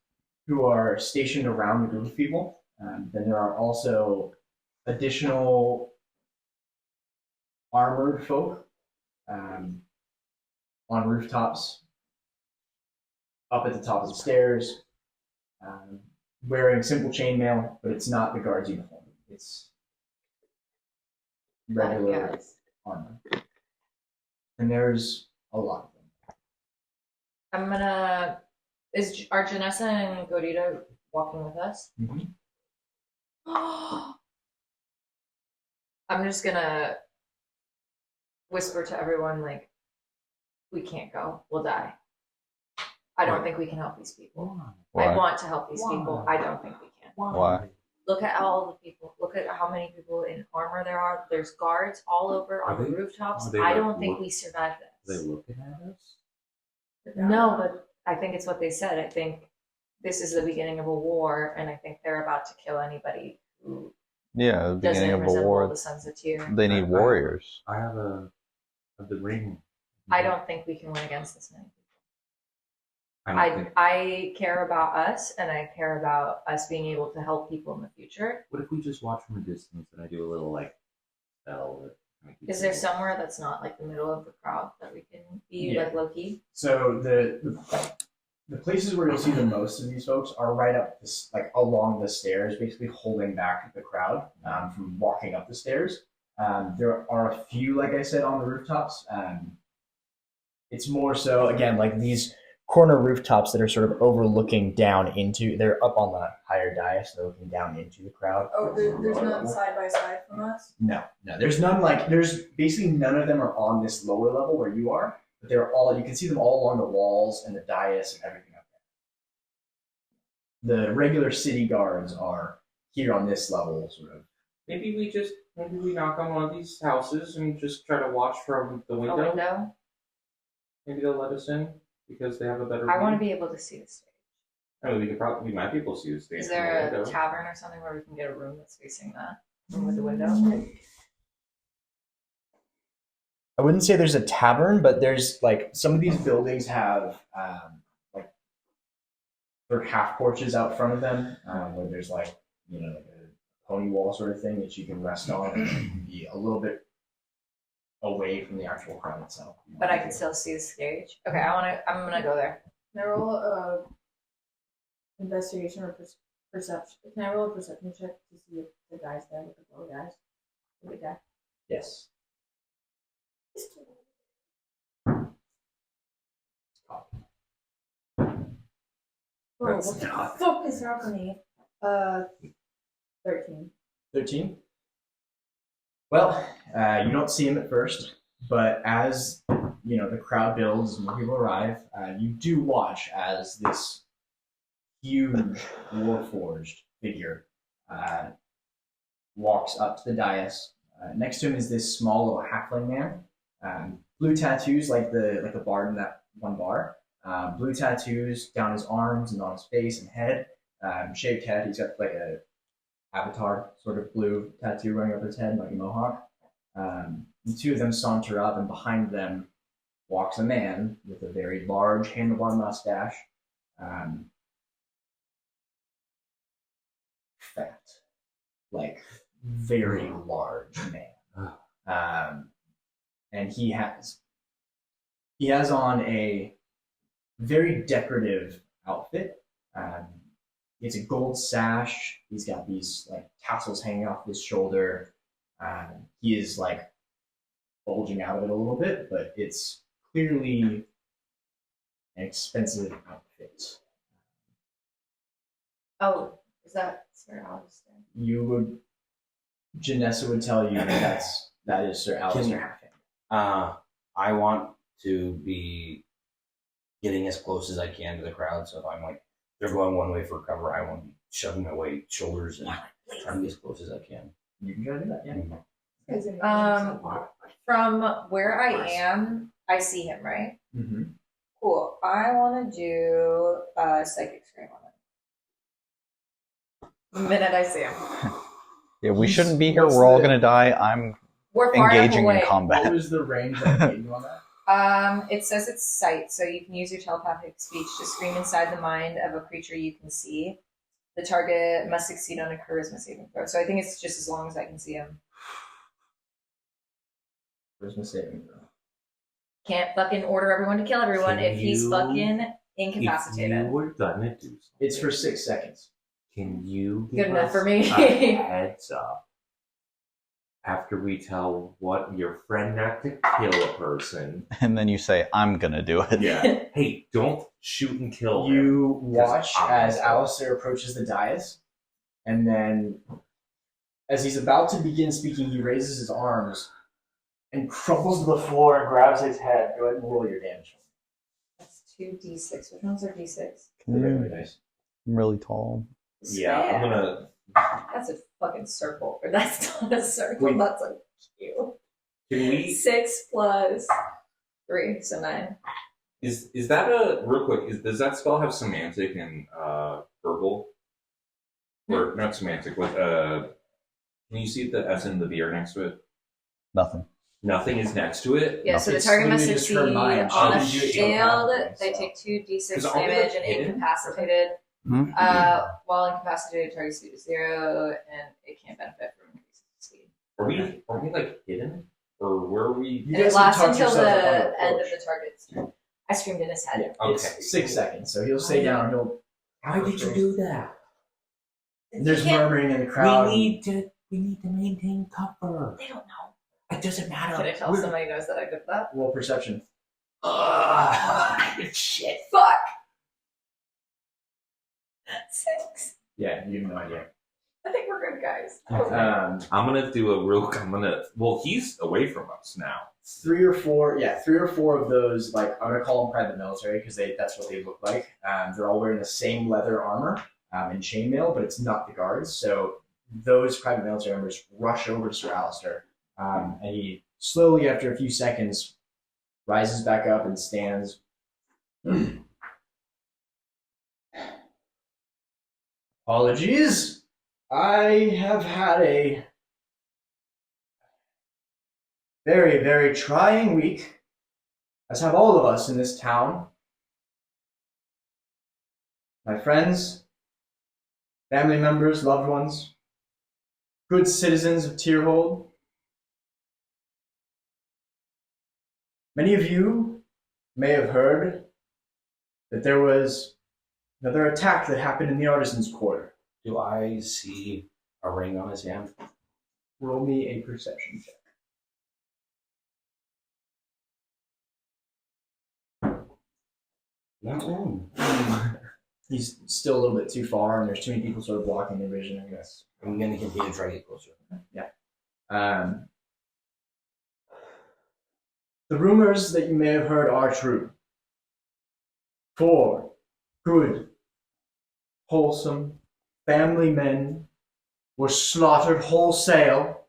who are stationed around the group of people. Then there are also additional armored folk on rooftops, up at the top of the stairs, wearing simple chainmail, but it's not the guard's uniform. It's regular Guys. armor. And there's a lot of them. I'm gonna. Are Janessa and Godita walking with us? Mhm. I'm just gonna whisper to everyone, like, we can't go. We'll die. I don't think we can help these people. Why? I want to help these Why? people. I don't think we can. Why? Look at all the people. Look at how many people in armor there are. There's guards all over on Are the they- rooftops. are they, I like, don't think look- we survive Are they this. looking at us? No, but I think it's what they said. I think this is the beginning of a war, and I think they're about to kill anybody who Yeah, the beginning doesn't of a resemble war. the Sons of Tyr. They need warriors. I have the ring. I don't think we can win against this many people. I don't think. I care about us, and I care about us being able to help people in the future. What if we just watch from a distance and I do a little like spell? That kinda keeps Is there it- somewhere that's not like the middle of the crowd that we can be Yeah. like low key? So the places where you'll see the most of these folks are right up this, like along the stairs, basically holding back the crowd from walking up the stairs. There are a few, like I said, on the rooftops. It's more so again like these corner rooftops that are sort of overlooking down into. They're up on the higher dais, so they're looking down into the crowd. Oh, there's none side by side from us? No, there's none. Like there's basically none of them are on this lower level where you are. But they're all, you can see them all along the walls and the dais and everything up there. The regular city guards are here on this level, sort of. Maybe we knock on one of these houses and just try to watch from the A window. window? Maybe they'll let us in because they have a better. I want to view. be able to see the stage. I mean, we might be able to see the stage. Is from the there a window. tavern or something where we can get a room that's facing that with the window? I wouldn't say there's a tavern, but there's like some of these buildings have like sort of half porches out front of them where there's like like a pony wall sort of thing that you can rest on and be a little bit away from the actual crowd itself. But I can still see the stage. Okay, I'm gonna go there. Can I roll a investigation or perception? Can I roll a perception check to see if the guy's there with the blow guys? The big guy. Yes. Bro, what the fuck is happening? 13. 13. Well, you don't see him at first, but as the crowd builds and more people arrive, you do watch as this huge warforged figure walks up to the dais. Next to him is this small little halfling man, blue tattoos like the bard in that one bar. Blue tattoos down his arms and on his face and head. Shaved head. He's got like a avatar sort of blue tattoo running up his head like a mohawk. The two of them saunter up, and behind them walks a man with a very large handlebar mustache. Fat, like very large man. And he has on a very decorative outfit. It's a gold sash. He's got these like tassels hanging off his shoulder. He is like bulging out of it a little bit, but it's clearly an expensive outfit. Oh, is that Sir Alistair? Janessa would tell you that is Sir Alistair Halfhand. I want to be getting as close as I can to the crowd. So if I'm like, they're going one way for cover, I want to be shoving my way shoulders and trying to get as close as I can. You can try to do that, yeah. From where I am, I see him, right? Mm-hmm. Cool. I want to do a psychic scream on him. The minute I see him. Yeah, we shouldn't be here. We're all gonna die. I'm We're far engaging enough away. in combat. What was the range that gave you on that? It says it's sight, so you can use your telepathic speech to scream inside the mind of a creature you can see. The target must succeed on a charisma saving throw. So I think it's just as long as I can see him. Charisma saving throw. Can't fucking order everyone to kill everyone if he's fucking incapacitated. If you were gonna do something, It's for 6 seconds. can you give Good enough us for me. a heads up after we tell what your friend not to kill a person? And then you say, I'm gonna do it. Yeah. Hey, don't shoot and kill him. You watch Because as Alistair approaches the dais, and then as he's about to begin speaking, he raises his arms and crumples to the floor and grabs his head. Go ahead and roll your damage. That's 2d6. Which ones are d6? Very nice. I'm really tall. Yeah, I'm gonna. That's a fucking circle. Or that's not a circle. Wait. That's a cube. Can we? 6 plus 3, so 9. Is that a real quick? Does that spell have semantic and verbal? Or not semantic? What? Can you see the S and the V are next to it? Nothing. Nothing is next to it. Yeah, so the It's target must literally just her succeed mind. She on a can do it shield. telepathically, They so. take 2d6 'Cause are we, damage like, and hidden? incapacitated. Hmm? While incapacitated, target speed is 0, and it can't benefit from increased speed. Are we like hidden, or where are we? You And it guys can lasts talk until yourselves up on the approach. end of the target's turn. I screamed in his head. Yeah, Okay. it's 6 seconds, so he'll stay down. He'll. Why did you do that? There's You can't- murmuring in the crowd. We need to maintain cover. They don't know. It doesn't matter. Can I tell somebody knows that I did that? Roll perception. Shit. Fuck! 6. Yeah, you have no idea. I think we're good, guys. Um, I'm gonna do a real. Well, he's away from us now. 3 or 4 of those, like, I'm gonna call them private military because that's what they look like. They're all wearing the same leather armor and chainmail, but it's not the guards. So those private military members rush over to Sir Alistair, and he slowly, after a few seconds, rises back up and stands. Apologies, I have had a very, very trying week, as have all of us in this town. My friends, family members, loved ones, good citizens of Tierhold. Many of you may have heard that there was another attack that happened in the Artisans' Quarter. Do I see a ring on his hand? Roll me a perception check. Not wrong. He's still a little bit too far, and there's too many people sort of blocking the vision, I guess. I'm going to continue to try to get closer. The rumors that you may have heard are true. 4 good, wholesome, family men were slaughtered wholesale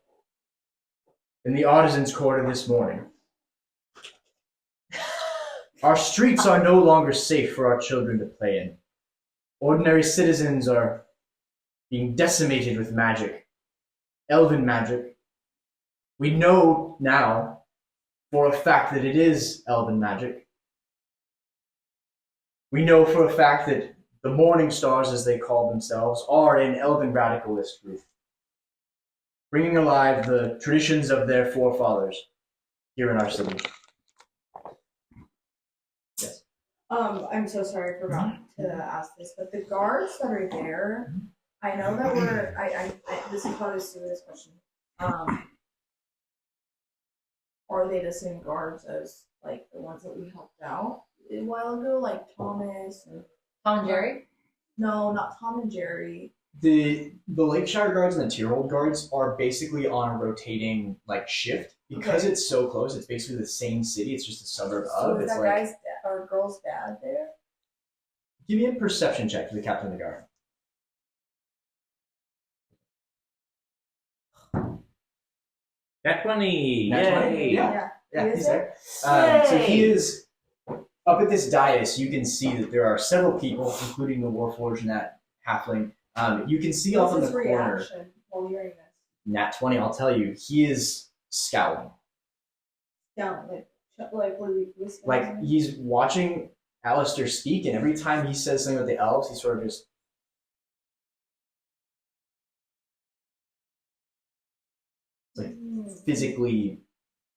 in the Artisans' Quarter this morning. Our streets are no longer safe for our children to play in. Ordinary citizens are being decimated with magic, elven magic. We know now for a fact that it is elven magic. We know for a fact that the Morning Stars, as they call themselves, are an elven radicalist group, bringing alive the traditions of their forefathers here in our city. Yes. I'm so sorry I forgot to ask this, but the guards that are there, I know that this is probably a stupidest question. Are they the same guards as like the ones that we helped out a while ago, like Thomas and Tom and Jerry? no, not Tom and Jerry. The Lakeshire guards and the Tyrhold guards are basically on a rotating like shift because Okay. it's so close. It's basically the same city. It's just a suburb So of. is It's that like guy's or girl's dad there? give me a perception check for the captain of the guard. Nat 20! Nat 20? Yay! Yeah. Yeah, He is he's there? there. So he Yay! is up at this dais. You can see that there are several people, including the Warforged and that halfling. You can see off in What's the his corner. reaction while hearing this? Nat 20. I'll tell you, he is scowling. Down, like what are we whispering? Like he's watching Alistair speak, and every time he says something with the elves, he sort of just like physically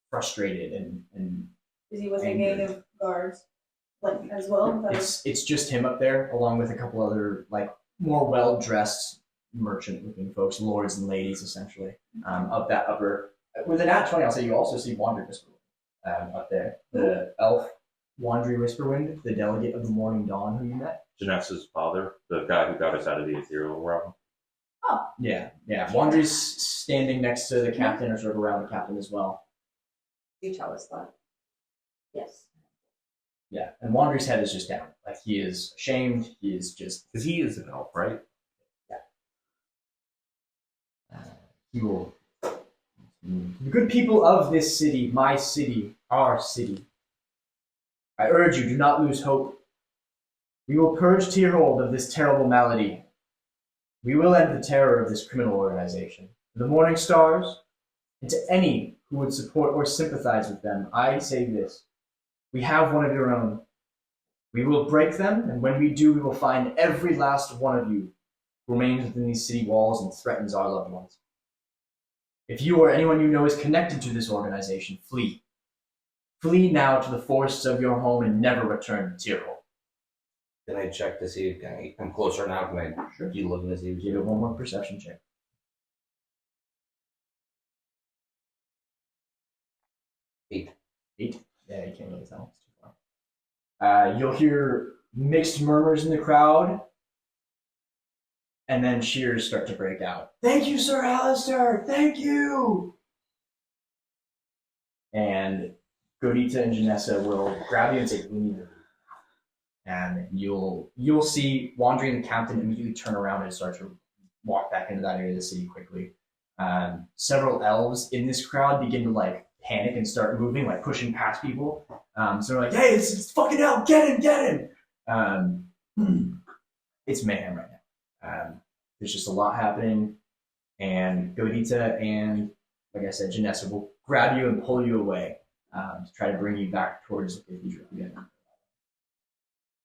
frustrated and Is he with a angry. gang of guards, like as well? it's just him up there, along with a couple other like more well dressed merchant looking folks, lords and ladies, essentially, up that upper. With an nat 20, I'll say you also see Wandering Whisperwind up there, the elf Wandering Whisperwind, the delegate of the Morning Dawn who you met. Janessa's father, the guy who got us out of the ethereal realm. Yeah. Wandry's standing next to the captain, or sort of around the captain as well. You tell us that. Yes. Yeah, and Wandry's head is just down. Like he is ashamed. He is just. Because he is an elf, right? He will. The good people of this city, my city, our city. I urge you, do not lose hope. We will purge Tyrhold of this terrible malady. We will end the terror of this criminal organization. To the Morning Stars, and to any who would support or sympathize with them, I say this. We have one of your own. We will break them, and when we do, we will find every last one of you who remains within these city walls and threatens our loved ones. If you or anyone you know is connected to this organization, flee. Flee now to the forests of your home and never return to Tyrol. Can I check to see if I'm closer now? Can I keep looking to see? Give it one more perception check. 8. 8? Yeah, you can't really tell. It's too far. You'll hear mixed murmurs in the crowd, and then cheers start to break out. Thank you, Sir Alistair! Thank you! And Godita and Janessa will grab you and say, we need to leave. And you'll see Wandering and the captain immediately turn around and start to walk back into that area of the city quickly. Several elves in this crowd begin to like panic and start moving, like pushing past people. So they're like, hey, it's fucking elf, get him! It's mayhem right now. There's just a lot happening, and Godita and, like I said, Janessa will grab you and pull you away to try to bring you back towards the cathedral again.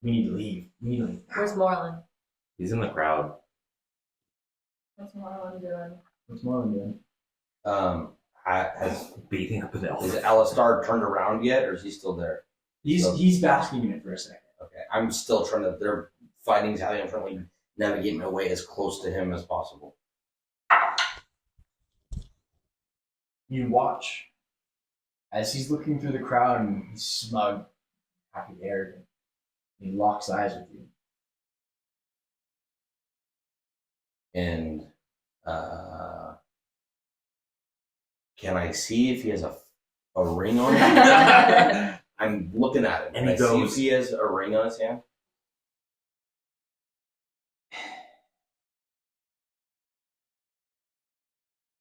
We need to leave. Where's Moreland? He's in the crowd. What's Marlon doing? What's Marlon doing? Has Beating up an elf. is Alistar turned around yet, or is he still there? He's basking in it for a second. Okay, I'm still trying to. They're fighting Italian. I'm trying to navigate my way as close to him as possible. You watch as he's looking through the crowd and he's smug, happy, arrogant. He locks eyes with you. And can I see if he has a ring on him? I'm looking at him. And Can he I see goes- if he has a ring on his hand?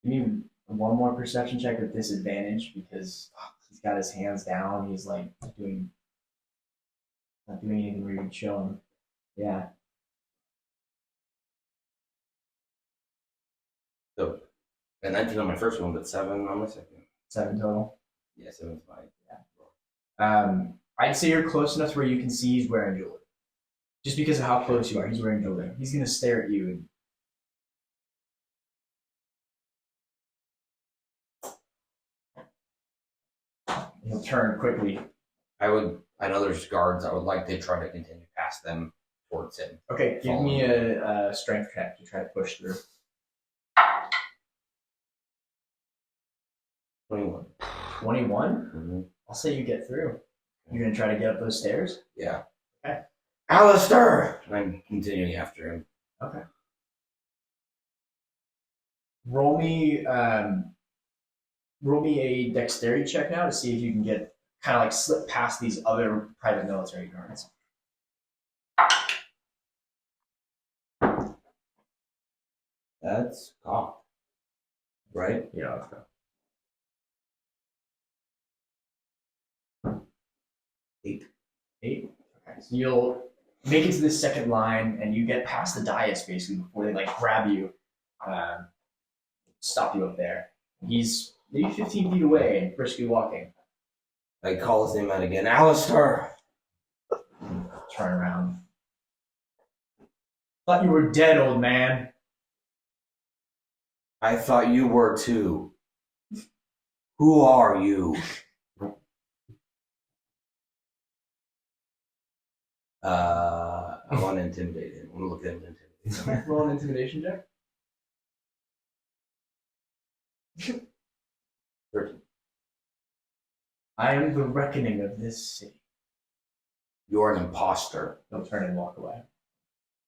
Give me one more perception check with disadvantage because he's got his hands down. He's like not doing anything where you can show him. Yeah. So, and 19 on my first one, but 7 on my second. 7 total. Yeah, 7's fine. I'd say you're close enough to where you can see he's wearing jewelry. Just because of how close you are, he's wearing jewelry. He's gonna stare at you and he'll turn quickly. I I know there's guards. I would like to try to continue past them towards him. Okay, give me a strength check to try to push through. 21. 21? Mm-hmm. I'll say you get through. You're going to try to get up those stairs? Yeah. Okay. Alistair! I'm continuing after him. Okay. Roll me a dexterity check now to see if you can get kind of like slip past these other private military guards. That's cocked. Right? Yeah, let's go. 8. 8? Okay. So you'll make it to this second line and you get past the dais basically before they like grab you, stop you up there. He's maybe 15 feet away and briskly walking. I call his name out again. Alistair! Turn around. Thought you were dead, old man. I thought you were too. Who are you? I want to intimidate him. I want to look at him and intimidate him. Roll an intimidation check. 13. I am the reckoning of this city. You're an imposter. He'll turn and walk away.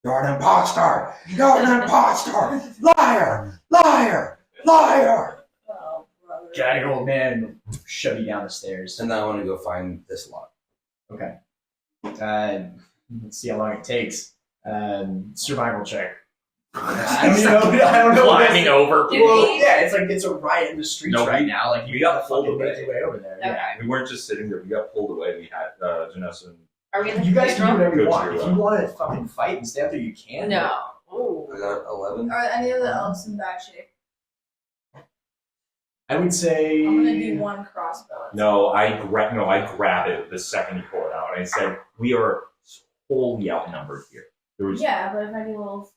You're an imposter! You're an imposter! Liar! Liar! Liar! Oh, brother. Gag old man shove you down the stairs. And then I want to go find this lock. Okay. Let's see how long it takes. Survival check. I don't know. Climbing over. Well, yeah, it's a riot in the streets No, right we- now. Like we got pulled fucking make away. your way over there. Yeah. We weren't just sitting there. We got pulled away. We had Janessa and Are we in the You guys can do whatever you Go want. to, If you want to fucking fight and stay up there, you can. No. I got 11. Are any of the elves in bad shape? I would say. I'm gonna do one crossbow. No, I grab it the second you pull it out. I said, we are wholly outnumbered here. There was Yeah, but if I do little.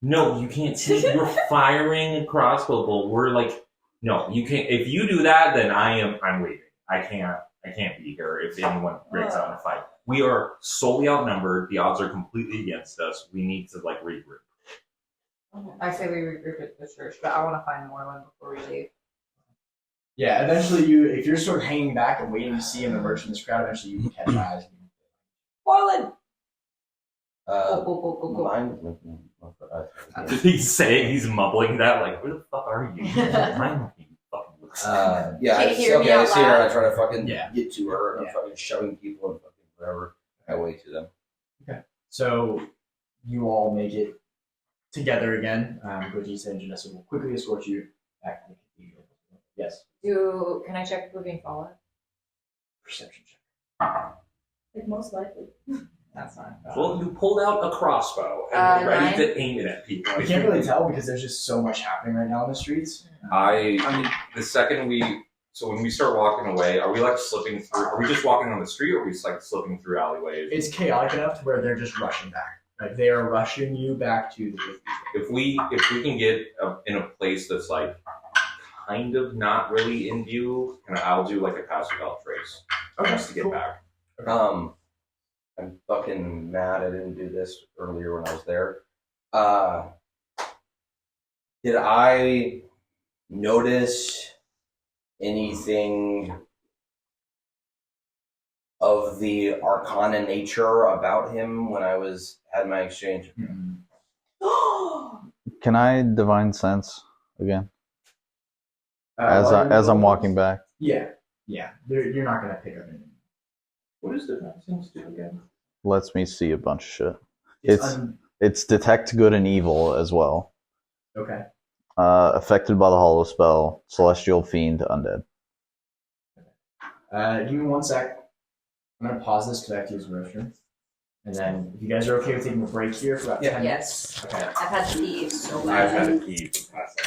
no, you can't see. You're firing a crossbow bolt. We're like, no, you can't. If you do that, then I'm leaving. I can't be here if anyone breaks out in a fight. We are solely outnumbered. The odds are completely against us. We need to like regroup. I say we regroup at the church, but I want to find more one before we leave. Yeah, eventually if you're sort of hanging back and waiting to see him emerge from this crowd, eventually you can catch eyes. Marlon! Uh, Go. mine. He's mumbling that like, where the fuck are you? I'm you fucking Yeah, Can you hear me I out see her and I loud? try to fucking Yeah. get to her and Yeah. I'm fucking shoving people and fucking whatever my way to them. So you all make it together again. Gojisa and Janessa will quickly escort you back to the cathedral. Yes. Can I check if we're being followed? Perception check. Like most likely. That's not. Well, you pulled out a crossbow and were ready 9. to aim it at people. I can't really tell because there's just so much happening right now in the streets. The second when we start walking away, are we like slipping through? Are we just walking on the street, or are we just like slipping through alleyways? It's chaotic enough to where they're just rushing back. Like they are rushing you back to the cathedral. If we can get in a place that's like kind of not really in view, and I'll do like a pass without trace just to get cool. back. I'm fucking mad I didn't do this earlier when I was there. Did I notice anything of the arcana nature about him when I had my exchange? Can I divine sense again While as I'm walking back? Yeah. You're not gonna pick up anything. What does the sense do again? Lets me see a bunch of shit. It's It's detect good and evil as well. okay. Affected by the hollow spell, celestial fiend, undead. Give me 1 sec. I'm gonna pause this because I have to use the restroom. And then, if you guys are okay with taking a break here for about 10 minutes. Yes. Okay. I've had to pee so I've bad. had a key for the past